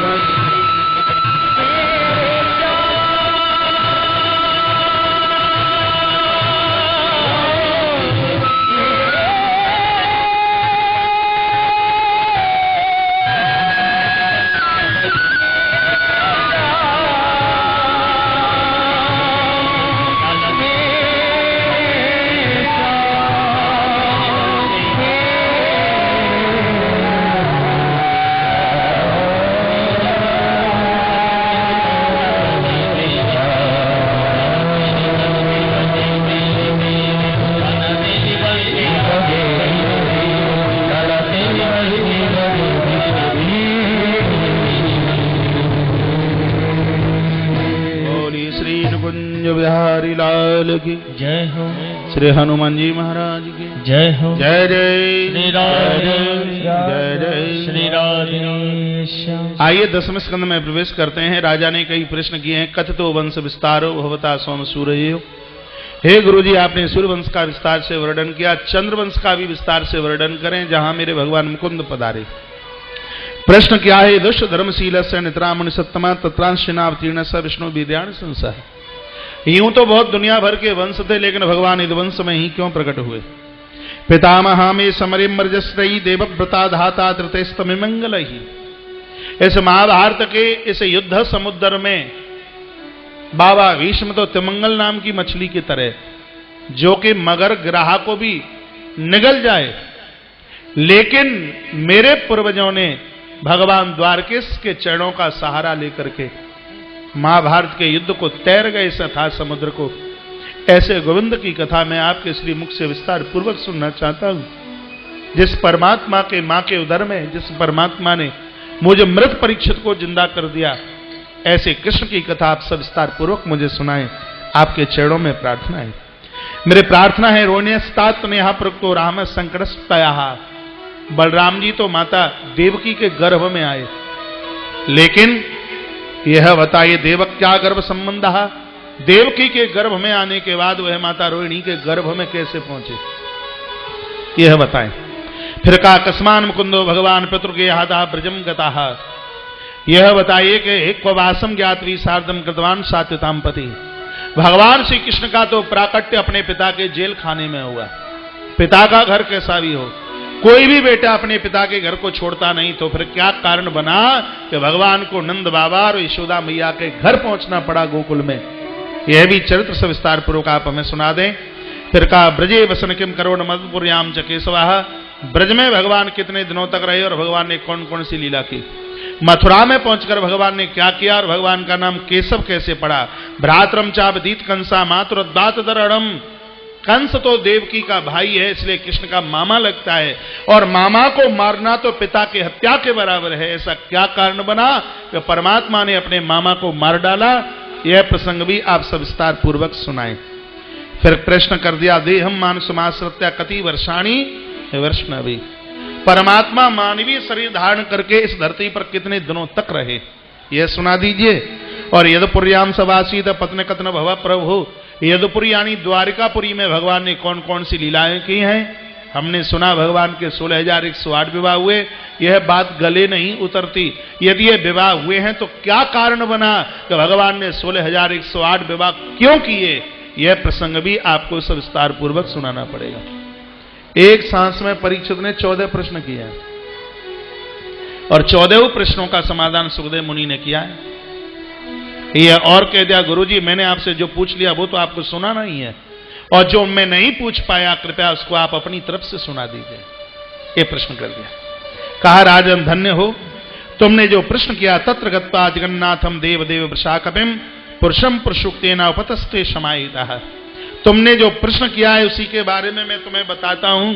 बिहारी लाल की जय हो। श्री हनुमान जी महाराज की जय हो। जय जय श्री राधे जय जय श्री राधे श्याम। आइए 10वें स्कंद में प्रवेश करते हैं। राजा ने कई प्रश्न किए हैं। कथितो वंश विस्तारो भवता सोम सूर्य। हे गुरुजी, आपने सूर्यवंश का विस्तार से वर्णन किया, चंद्रवंश का भी विस्तार से वर्णन करें जहां मेरे भगवान मुकुंद पधारे। प्रश्न क्या है? दुष्ट धर्मशील से नितरामणि सत्तमा तत्रांशनावतीर्ण स विष्णु विद्यान संसार। यूं तो बहुत दुनिया भर के वंश थे, लेकिन भगवान इस वंश में ही क्यों प्रकट हुए? पितामहा में समरिमर्जस्त्रयी देवव्रता धाता तृतस्तम मंगल ही। इस महाभारत के इस युद्ध समुद्र में बाबा भीष्म तो तिमंगल नाम की मछली की तरह, जो कि मगर ग्राह को भी निगल जाए, लेकिन मेरे पूर्वजों ने भगवान द्वारकेश के चरणों का सहारा लेकर के महाभारत के युद्ध को तैर गए इस अथाह समुद्र को। ऐसे गोविंद की कथा मैं आपके श्री मुख से विस्तार पूर्वक सुनना चाहता हूं। जिस परमात्मा के मां के उदर में, जिस परमात्मा ने मुझे मृत परीक्षित को जिंदा कर दिया, ऐसे कृष्ण की कथा आप सब विस्तार पूर्वक मुझे सुनाएं। आपके चरणों में प्रार्थना है, मेरे प्रार्थना है। रोण्यस्तात नेहा प्रक्तो राम संकटस्तया। बलराम जी तो माता देवकी के गर्भ में आए, लेकिन यह बताइए देवक क्या गर्भ संबंध? देवकी के गर्भ में आने के बाद वह माता रोहिणी के गर्भ में कैसे पहुंचे, यह बताएं। फिर का कस्मान मुकुंदो भगवान पितृगे हाथा ब्रजम गताः। यह बताइए कि क्ववासम ज्ञातवी सार्धम कृतवान सात्यताम पति। भगवान श्री कृष्ण का तो प्राकट्य अपने पिता के जेल खाने में हुआ। पिता का घर कैसा भी हो, कोई भी बेटा अपने पिता के घर को छोड़ता नहीं, तो फिर क्या कारण बना कि भगवान को नंद बाबा और यशोदा मैया के घर पहुंचना पड़ा गोकुल में? यह भी चरित्र से विस्तार पूर्वक आप हमें सुना दें। फिर कहा ब्रजे वसन किम करोड़ मधुपुर्याम च केशवाः। ब्रज में भगवान कितने दिनों तक रहे और भगवान ने कौन कौन सी लीला की? मथुरा में पहुंचकर भगवान ने क्या किया और भगवान का नाम केशव कैसे पड़ा? भ्रातरम चाबदीत कंसा मातुरदात दरणम। कंस तो देवकी का भाई है, इसलिए कृष्ण का मामा लगता है, और मामा को मारना तो पिता की हत्या के बराबर है। ऐसा क्या कारण बना कि परमात्मा ने अपने मामा को मार डाला? यह प्रसंग भी आप सब विस्तार पूर्वक सुनाएं। फिर प्रश्न कर दिया देहम मानसमाश्रित्य कति वर्षाणी वैष्णवी। परमात्मा मानवीय शरीर धारण करके इस धरती पर कितने दिनों तक रहे, यह सुना दीजिए। और यदुपुर्याम सवासीत पत्न कथन भव प्रभु। यदुपुरी यानी द्वारिकापुरी में भगवान ने कौन कौन सी लीलाएं की हैं? हमने सुना भगवान के 16,108 विवाह हुए। यह बात गले नहीं उतरती। यदि ये विवाह हुए हैं तो क्या कारण बना कि भगवान ने 16,108 विवाह क्यों किए? यह प्रसंग भी आपको विस्तार पूर्वक सुनाना पड़ेगा। एक सांस में परीक्षित ने 14 प्रश्न किए हैं और 14 प्रश्नों का समाधान सुखदेव मुनि ने किया है। यह और कह दिया गुरुजी मैंने आपसे जो पूछ लिया वो तो आपको सुनाना ही है, और जो मैं नहीं पूछ पाया कृपया उसको आप अपनी तरफ से सुना दीजिए। ये प्रश्न कर दिया। कहा राजन धन्य हो, तुमने जो प्रश्न किया तत्र गत्वा जगन्नाथम देव देव वृषाकपिम पुरुषम पुरुषुक्तेन उपतस्ते समाहितः। तुमने जो प्रश्न किया है उसी के बारे में मैं तुम्हें बताता हूं।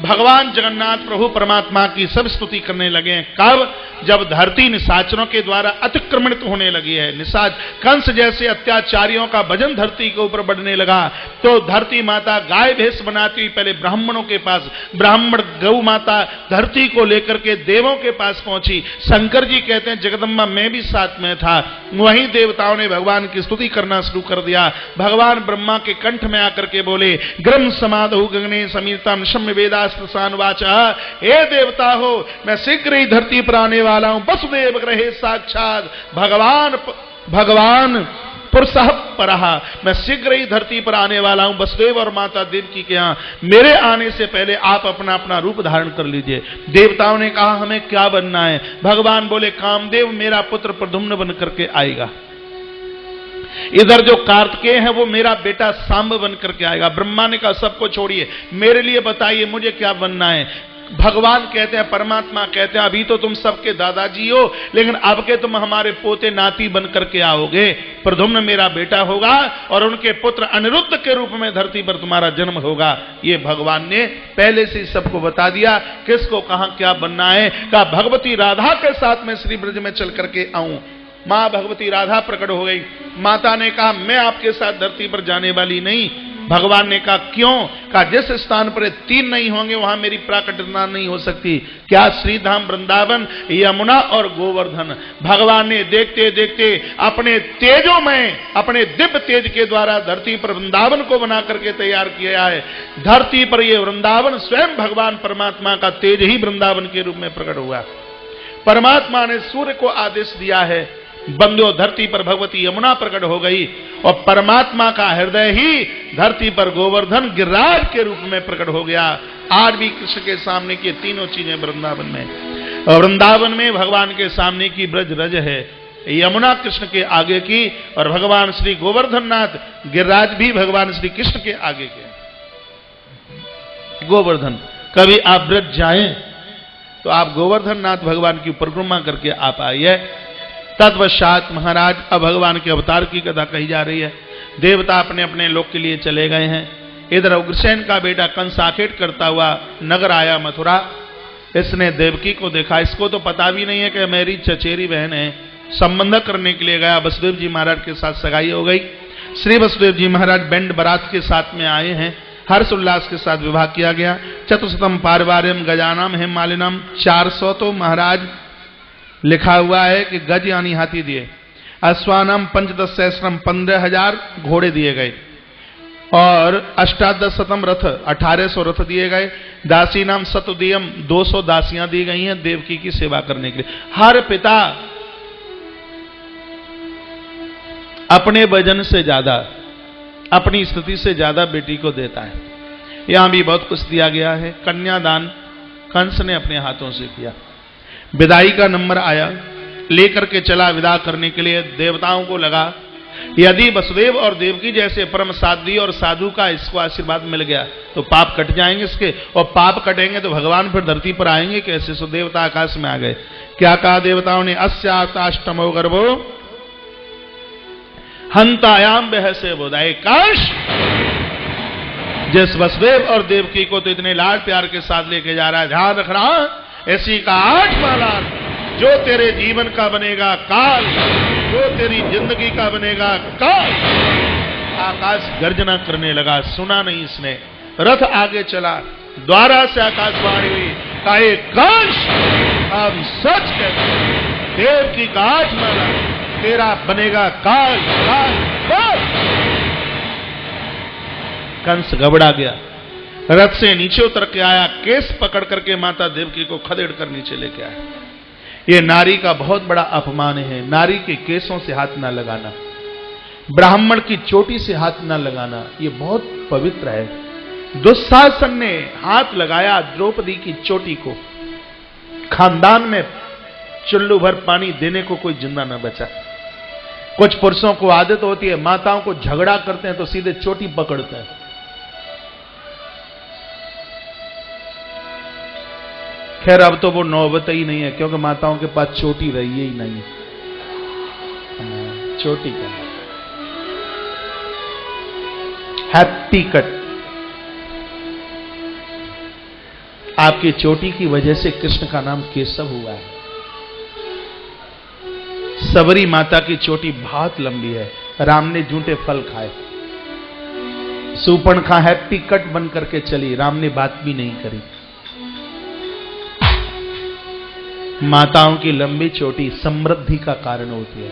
भगवान जगन्नाथ प्रभु परमात्मा की सब स्तुति करने लगे हैं। कब? जब धरती निशाचरों के द्वारा अतिक्रमणित होने लगी है। निशाच कंस जैसे अत्याचारियों का वजन धरती के ऊपर बढ़ने लगा, तो धरती माता गाय भैंस बनाती हुई पहले ब्राह्मणों के पास, ब्राह्मण गौ माता धरती को लेकर के देवों के पास पहुंची। शंकर जी कहते हैं जगदम्बा मैं भी साथ में था। वहीं देवताओं ने भगवान की स्तुति करना शुरू कर दिया। भगवान ब्रह्मा के कंठ में आकर के बोले ग्रम समाधु गगने समीरता निशम्य वेदा वाचा। हे देवता हो, मैं शीघ्र ही धरती पर आने वाला हूं। वसुदेव ग्रहे साक्षात भगवान पुरुषः परः। मैं शीघ्र ही धरती पर आने वाला हूं वसुदेव और माता देवकी के यहां। मेरे आने से पहले आप अपना अपना रूप धारण कर लीजिए। देवताओं ने कहा हमें क्या बनना है? भगवान बोले कामदेव मेरा पुत्र प्रद्युम्न बन करके आएगा। इधर जो कार्तिकेय है वो मेरा बेटा सांब बन करके आएगा। ब्रह्मा ने कहा सबको छोड़िए, मेरे लिए बताइए मुझे क्या बनना है? भगवान कहते हैं, परमात्मा कहते हैं अभी तो तुम सबके दादाजी हो, लेकिन अब के तुम हमारे पोते नाती बन करके आओगे। प्रद्युम्न मेरा बेटा होगा और उनके पुत्र अनिरुद्ध के रूप में धरती पर तुम्हारा जन्म होगा। ये भगवान ने पहले से सबको बता दिया किसको कहां क्या बनना है। कहा भगवती राधा के साथ में श्री ब्रज में चल करके आऊं। मां भगवती राधा प्रकट हो गई। माता ने कहा मैं आपके साथ धरती पर जाने वाली नहीं। भगवान ने कहा क्यों? कहा जिस स्थान पर 3 नहीं होंगे वहां मेरी प्राकट्यता नहीं हो सकती। क्या? श्रीधाम, वृंदावन, यमुना और गोवर्धन। भगवान ने देखते देखते अपने तेजों में, अपने दिव्य तेज के द्वारा धरती पर वृंदावन को बना करके तैयार किया है। धरती पर यह वृंदावन स्वयं भगवान परमात्मा का तेज ही वृंदावन के रूप में प्रकट हुआ। परमात्मा ने सूर्य को आदेश दिया है, बंदो धरती पर भगवती यमुना प्रकट हो गई, और परमात्मा का हृदय ही धरती पर गोवर्धन गिरिराज के रूप में प्रकट हो गया। आज भी कृष्ण के सामने की तीनों चीजें वृंदावन में, और वृंदावन में भगवान के सामने की ब्रज रज है, यमुना कृष्ण के आगे की, और भगवान श्री गोवर्धन नाथ गिरिराज भी भगवान श्री कृष्ण के आगे के। गोवर्धन कभी आप ब्रज जाएं तो आप गोवर्धन नाथ भगवान की परिक्रमा करके आप आइए। तत्पश्चात महाराज अब भगवान के अवतार की कथा कही जा रही है। देवता अपने अपने लोक के लिए चले गए हैं। इधर उग्रसेन का बेटा कंस आखेट करता हुआ नगर आया मथुरा। इसने देवकी को देखा। इसको तो पता भी नहीं है कि मेरी चचेरी बहन है। संबंध करने के लिए गया। वसुदेव जी महाराज के साथ सगाई हो गई। श्री वसुदेव जी महाराज बैंड बारात के साथ में आए हैं। हर्ष उल्लास के साथ विवाह किया गया। चतुशतम पारिवार्यम गजानम हेम मालिनम, 400 तो महाराज लिखा हुआ है कि गज यानी हाथी दिए। अश्वानम 15 सहस्रम, 15,000 घोड़े दिए गए, और 18 रथ, 1800 रथ दिए गए। दासी नाम सतुदियम, 200 दासियां दी गई हैं देवकी की सेवा करने के लिए। हर पिता अपने वजन से ज्यादा, अपनी स्थिति से ज्यादा बेटी को देता है। यहां भी बहुत कुछ दिया गया है। कन्यादान कंस ने अपने हाथों से किया। विदाई का नंबर आया, लेकर के चला विदा करने के लिए। देवताओं को लगा यदि वसुदेव और देवकी जैसे परम साध्वी और साधु का इसको आशीर्वाद मिल गया तो पाप कट जाएंगे इसके, और पाप कटेंगे तो भगवान फिर धरती पर आएंगे कैसे? सो देवता आकाश में आ गए। क्या कहा देवताओं ने? अस्याष्टमो गर्भो हंतायाम बहसे बोधाए। काश जिस वसुदेव और देवकी को तो इतने लाड प्यार के साथ लेके जा रहा है, ध्यान रखना, ऐसी का 8वां लाल जो तेरे जीवन का बनेगा काल, जो तेरी जिंदगी का बनेगा काल। आकाश गर्जना करने लगा, सुना नहीं इसने। रथ आगे चला, द्वारा से आकाशवाणी हुई, कहे काश अब सच कहते देवकी का 8वां लाल तेरा बनेगा काल काल काल। कंस घबरा गया, रथ से नीचे उतर के आया, केस पकड़ करके माता देवकी को खदेड़ कर नीचे लेके आया। ये नारी का बहुत बड़ा अपमान है। नारी के केसों से हाथ ना लगाना, ब्राह्मण की चोटी से हाथ ना लगाना, ये बहुत पवित्र है। दुशासन ने हाथ लगाया द्रौपदी की चोटी को। खानदान में चुल्लू भर पानी देने को कोई जिंदा न बचा। कुछ पुरुषों को आदत होती है, माताओं को झगड़ा करते हैं तो सीधे चोटी पकड़ते हैं। खैर अब तो वो नौबत ही नहीं है, क्योंकि माताओं के पास चोटी रही ही नहीं। चोटी का हैप्पी कट। आपकी चोटी की वजह से कृष्ण का नाम केशव हुआ है। सबरी माता की चोटी बहुत लंबी है। राम ने जूठे फल खाए। सूर्पणखा हैप्पी कट बन करके चली, राम ने बात भी नहीं करी। माताओं की लंबी चोटी समृद्धि का कारण होती है।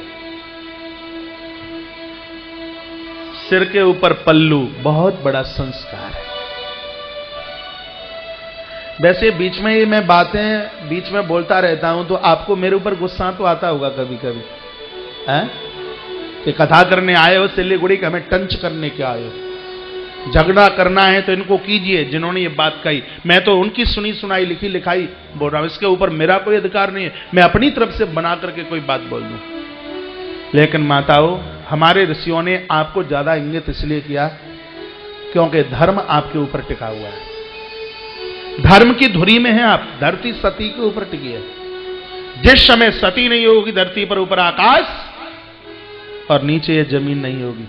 सिर के ऊपर पल्लू बहुत बड़ा संस्कार है। वैसे बीच में ये मैं बातें बीच में बोलता रहता हूं तो आपको मेरे ऊपर गुस्सा तो आता होगा कभी कभी, हैं? कि कथा करने आए हो सिलीगुड़ी के, हमें टंच करने के आए हो। झगड़ा करना है तो इनको कीजिए जिन्होंने ये बात कही। मैं तो उनकी सुनी सुनाई लिखी लिखाई बोल रहा हूं, इसके ऊपर मेरा कोई अधिकार नहीं है मैं अपनी तरफ से बना करके कोई बात बोल दूं। लेकिन माताओं, हमारे ऋषियों ने आपको ज्यादा इंगित इसलिए किया क्योंकि धर्म आपके ऊपर टिका हुआ है। धर्म की धुरी में है आप। धरती सती के ऊपर टिकी है। जिस समय सती नहीं होगी धरती पर, ऊपर आकाश और नीचे ये जमीन नहीं होगी।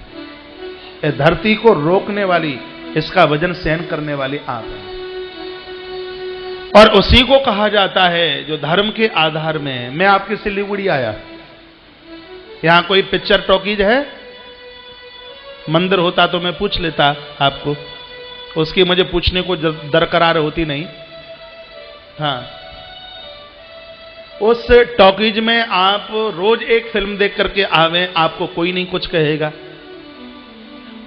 धरती को रोकने वाली, इसका वजन सहन करने वाली आप है। और उसी को कहा जाता है जो धर्म के आधार में है। मैं आपके सिलीगुड़ी आया, यहां कोई पिक्चर टॉकीज है? मंदिर होता तो मैं पूछ लेता आपको, उसकी मुझे पूछने को दरकरार होती नहीं। हाँ, उस टॉकीज में आप रोज एक फिल्म देख करके आवे, आपको कोई नहीं कुछ कहेगा।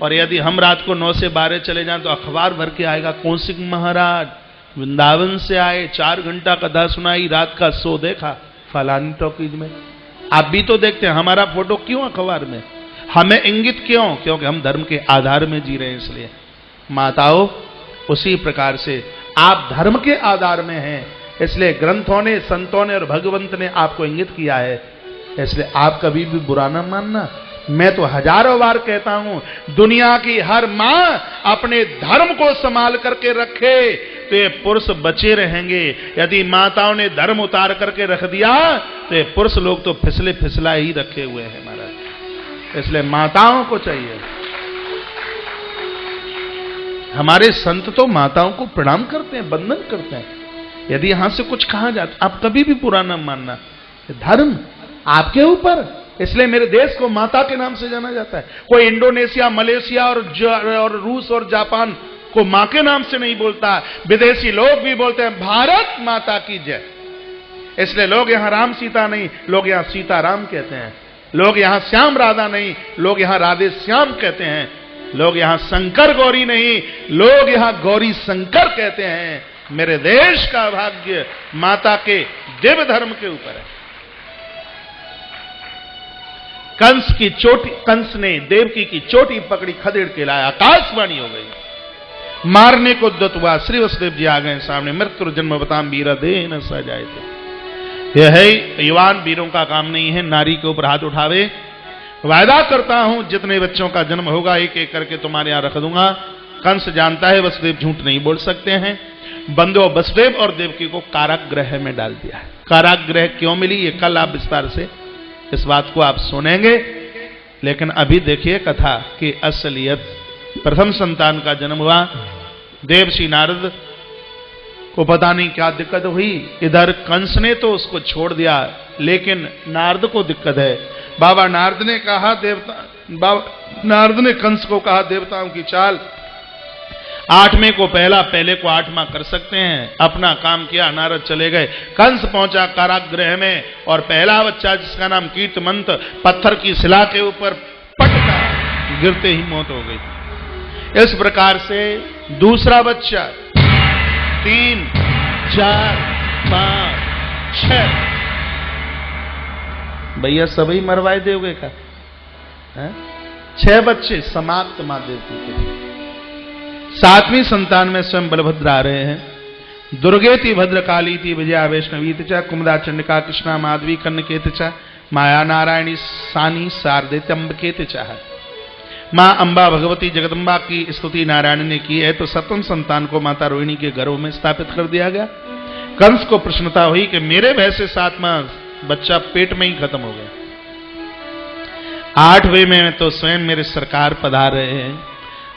और यदि हम रात को 9 से 12 चले जाएं तो अखबार भर के आएगा, कौशिक महाराज वृंदावन से आए, 4 घंटा कथा सुनाई, रात का शो देखा फलानी टॉकीज में। आप भी तो देखते हैं, हमारा फोटो क्यों अखबार में? हमें इंगित क्यों? क्योंकि हम धर्म के आधार में जी रहे हैं इसलिए। माताओं, उसी प्रकार से आप धर्म के आधार में हैं, इसलिए ग्रंथों ने, संतों ने और भगवंत ने आपको इंगित किया है, इसलिए आप कभी भी बुरा ना मानना। मैं तो हजारों बार कहता हूं, दुनिया की हर मां अपने धर्म को संभाल करके रखे तो ये पुरुष बचे रहेंगे। यदि माताओं ने धर्म उतार करके रख दिया तो ये पुरुष लोग तो फिसले फिसला ही रखे हुए हैं महाराज। इसलिए माताओं को चाहिए। हमारे संत तो माताओं को प्रणाम करते हैं, वंदन करते हैं। यदि यहां से कुछ कहा जाता, आप कभी भी बुरा ना मानना। धर्म आपके ऊपर, इसलिए मेरे देश को माता के नाम से जाना जाता है। कोई इंडोनेशिया, मलेशिया और रूस और जापान को मां के नाम से नहीं बोलता। विदेशी लोग भी बोलते हैं भारत माता की जय। इसलिए लोग यहां राम सीता नहीं, लोग यहां सीता राम कहते हैं। लोग यहां श्याम राधा नहीं, लोग यहां राधे श्याम कहते हैं। लोग यहां शंकर गौरी नहीं, लोग यहां गौरी शंकर कहते हैं। मेरे देश का भाग्य माता के दिव्य धर्म के ऊपर है। कंस ने देवकी की चोटी पकड़ी, खदेड़ के लाया, आकाशवाणी हो गई। मारने को उद्यत हुआ, श्री वसुदेव जी आ गए सामने। मृत्यु जन्म बताम वीरा दे न सजाए थे। यह है युवान वीरों का काम नहीं है नारी के ऊपर हाथ उठावे। वायदा करता हूं जितने बच्चों का जन्म होगा एक एक करके तुम्हारे यहां रख दूंगा। कंस जानता है वसुदेव झूठ नहीं बोल सकते हैं। बंधु वसुदेव और देवकी को कारागृह में डाल दिया। कारागृह क्यों मिली, ये कल आप विस्तार से इस बात को आप सुनेंगे। लेकिन अभी देखिए कथा की असलियत। प्रथम संतान का जन्म हुआ। देवर्षि नारद को पता नहीं क्या दिक्कत हुई। इधर कंस ने तो उसको छोड़ दिया, लेकिन नारद को दिक्कत है। बाबा नारद ने कंस को कहा, देवताओं की चाल, 8वें को पहले को 8वां कर सकते हैं। अपना काम किया, नारद चले गए। कंस पहुंचा कारागृह में और पहला बच्चा जिसका नाम कीर्तमंत पत्थर की शिला के ऊपर पटका, गिरते ही मौत हो गई। इस प्रकार से दूसरा बच्चा 3, 4, 5, 6 भैया सभी मरवाए दोगे का? 6 बच्चे समाप्त मां देवती के। 7वीं संतान में स्वयं बलभद्र आ रहे हैं। दुर्गेति भद्रकाली थी, विजया वैष्णवी च, कुमुदा चंडिका कृष्णा माधवी कन्नकेत च, माया नारायणी सानी शारदे त्र्यंबकेत च। मां अंबा भगवती जगदम्बा की स्तुति नारायण ने की है। तो 7वें संतान को माता रोहिणी के गर्भ में स्थापित कर दिया गया। कंस को प्रश्नता हुई कि मेरे भय से 7वां बच्चा पेट में ही खत्म हो गया। 8वें में तो स्वयं मेरे सरकार पधार रहे हैं।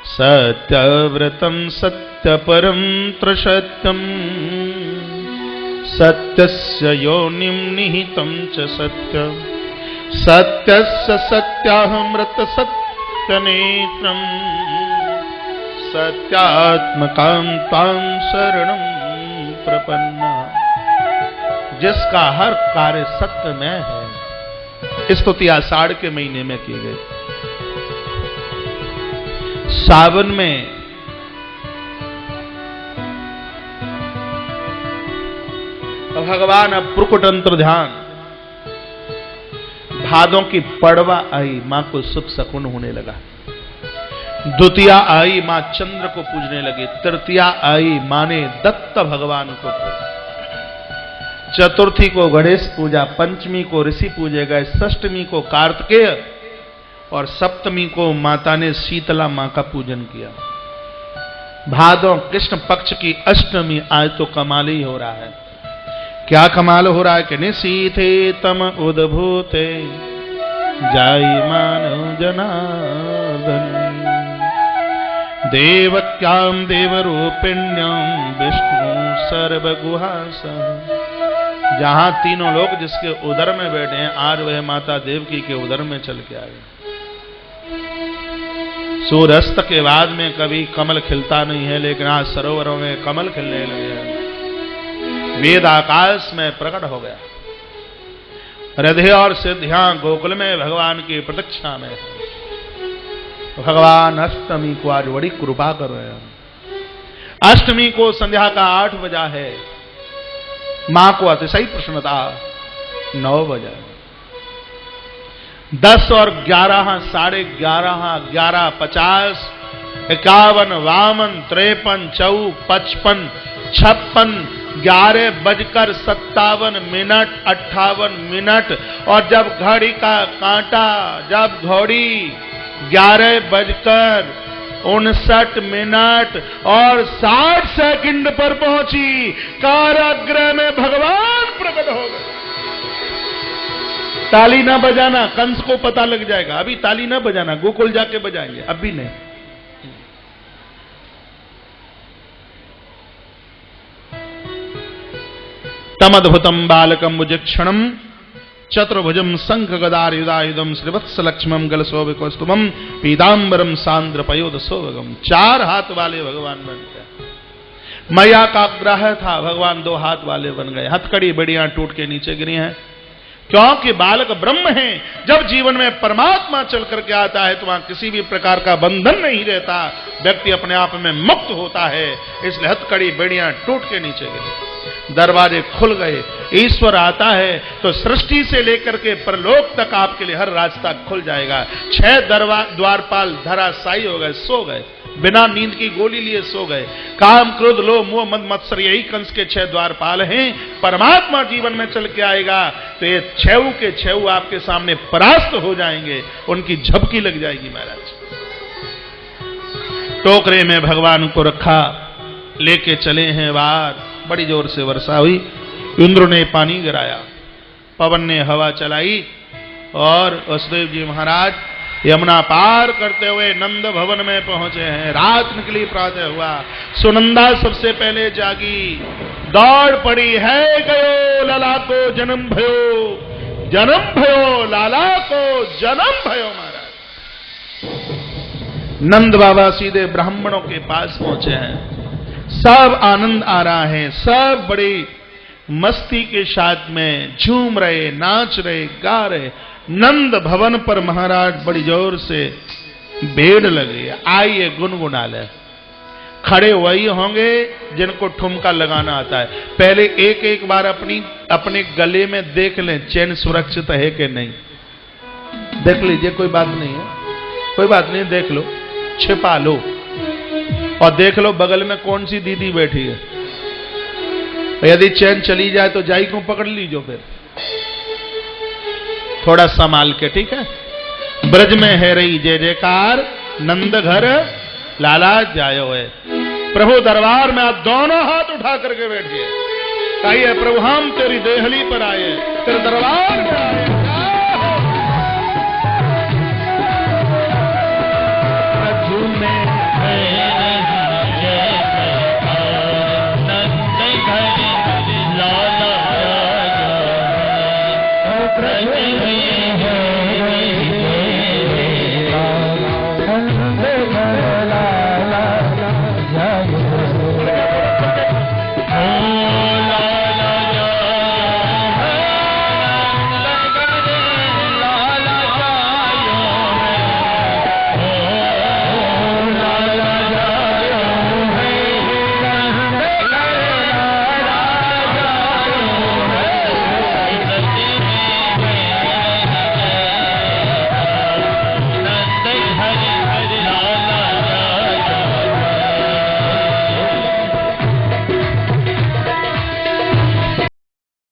सत्यव्रतम सत्यपरम त्रिसत्यम सत्यस्य योनिम निहितम च सत्यम सत्यस्य सत्याहमृत सत्यनेत्रम सत्यात्मकां तां शरणं प्रपन्ना। जिसका हर कार्य सत्य में है। स्तुति आषाढ़ के महीने में की गई। सावन में भगवान अब प्रकुटंत्र ध्यान। भादों की पड़वा आई, मां को सुख शकुन होने लगा। द्वितीया आई, मां चंद्र को पूजने लगी। तृतीया आई, मां ने दत्त भगवान को पूजा। चतुर्थी को गणेश पूजा, पंचमी को ऋषि पूजे गए, षष्टमी को कार्तिकेय और सप्तमी को माता ने शीतला मां का पूजन किया। भादों कृष्ण पक्ष की अष्टमी आज तो कमाल ही हो रहा है। क्या कमाल हो रहा है कि निशीथे तम उद्भूते जाई मानव जनार्दन देवक्याम देवरूपिण्यम विष्णु सर्वगुहासं जहां तीनों लोग जिसके उदर में बैठे हैं, आज वह माता देवकी के उदर में चल के आए। सूर्यास्त के बाद में कभी कमल खिलता नहीं है, लेकिन आज सरोवरों में कमल खिलने लगे हैं। वेद आकाश में प्रकट हो गया। हृदय और सिद्धियां गोकुल में भगवान की प्रतीक्षा में है। भगवान अष्टमी को आज बड़ी कृपा कर रहे हैं। अष्टमी को संध्या का 8 बजा है। मां को अतिशय प्रसन्नता 9 बजा। 10 और 11, 11:30, 11:50, 51, 52, 53, 54, 55, 56, 11:57, 58 और जब घड़ी का कांटा, जब घड़ी 11:59 और 60 सेकंड पर पहुंची, कारागृह में भगवान प्रकट हो गए। ताली ना बजाना, कंस को पता लग जाएगा। अभी ताली ना बजाना, गोकुल जाके बजाएंगे, अभी नहीं। तमद्भुतम बालकम मुजक्षणम चतुर्भुजम शंख गदायुधायुधम श्रीवत्स लक्ष्मम गलशोभिकौस्तुभम पीतांबरम सांद्र पयोद सोभगम। 4 हाथ वाले भगवान बन गए। मैया का ग्रह था, भगवान 2 हाथ वाले बन गए। हथकड़ी बेड़ियां टूट के नीचे गिरी हैं, क्योंकि बालक ब्रह्म है। जब जीवन में परमात्मा चल करके आता है तो वहां किसी भी प्रकार का बंधन नहीं रहता, व्यक्ति अपने आप में मुक्त होता है। इसलिए हथकड़ी बेड़ियां टूट के नीचे गिरी, दरवाजे खुल गए। ईश्वर आता है तो सृष्टि से लेकर के परलोक तक आपके लिए हर रास्ता खुल जाएगा। 6 द्वारपाल धराशायी हो गए, सो गए, बिना नींद की गोली लिए सो गए। काम, क्रोध, लोभ, मोह, मद, मत्सर, यही कंस के 6 द्वारपाल हैं। परमात्मा जीवन में चल के आएगा तो ये 6 के 6 आपके सामने परास्त हो जाएंगे, उनकी झपकी लग जाएगी। महाराज टोकरे में भगवान को रखा, लेके चले हैं बाहर। बड़ी जोर से वर्षा हुई, इंद्र ने पानी गिराया, पवन ने हवा चलाई और वसुदेव जी महाराज यमुना पार करते हुए नंद भवन में पहुंचे हैं। रात निकली, प्रातः हुआ। सुनंदा सबसे पहले जागी, दौड़ पड़ी है, गयो लाला को जन्म भयो, जन्म भयो लाला को जन्म भयो। महाराज नंद बाबा सीधे ब्राह्मणों के पास पहुंचे हैं। सब आनंद आ रहा है, सब बड़ी मस्ती के साथ में झूम रहे, नाच रहे, गा रहे। नंद भवन पर महाराज बड़ी जोर से भीड़ लगी। आइए गुनगुना ले। खड़े वही होंगे जिनको ठुमका लगाना आता है। पहले एक बार अपने गले में देख लें चैन सुरक्षित है कि नहीं। देख लीजिए, कोई बात नहीं है, कोई बात नहीं, देख लो, छिपा लो और देख लो बगल में कौन सी दीदी बैठी है। यदि चैन चली जाए तो जाई को पकड़ लीजो, फिर थोड़ा संभाल के, ठीक है। ब्रज में है रही जय जयकार, नंद घर लाला जायो है। प्रभु दरबार में आप दोनों हाथ उठा करके बैठिए। कहिए प्रभु हम तेरी देहली पर आए, तेरे दरबार में आए।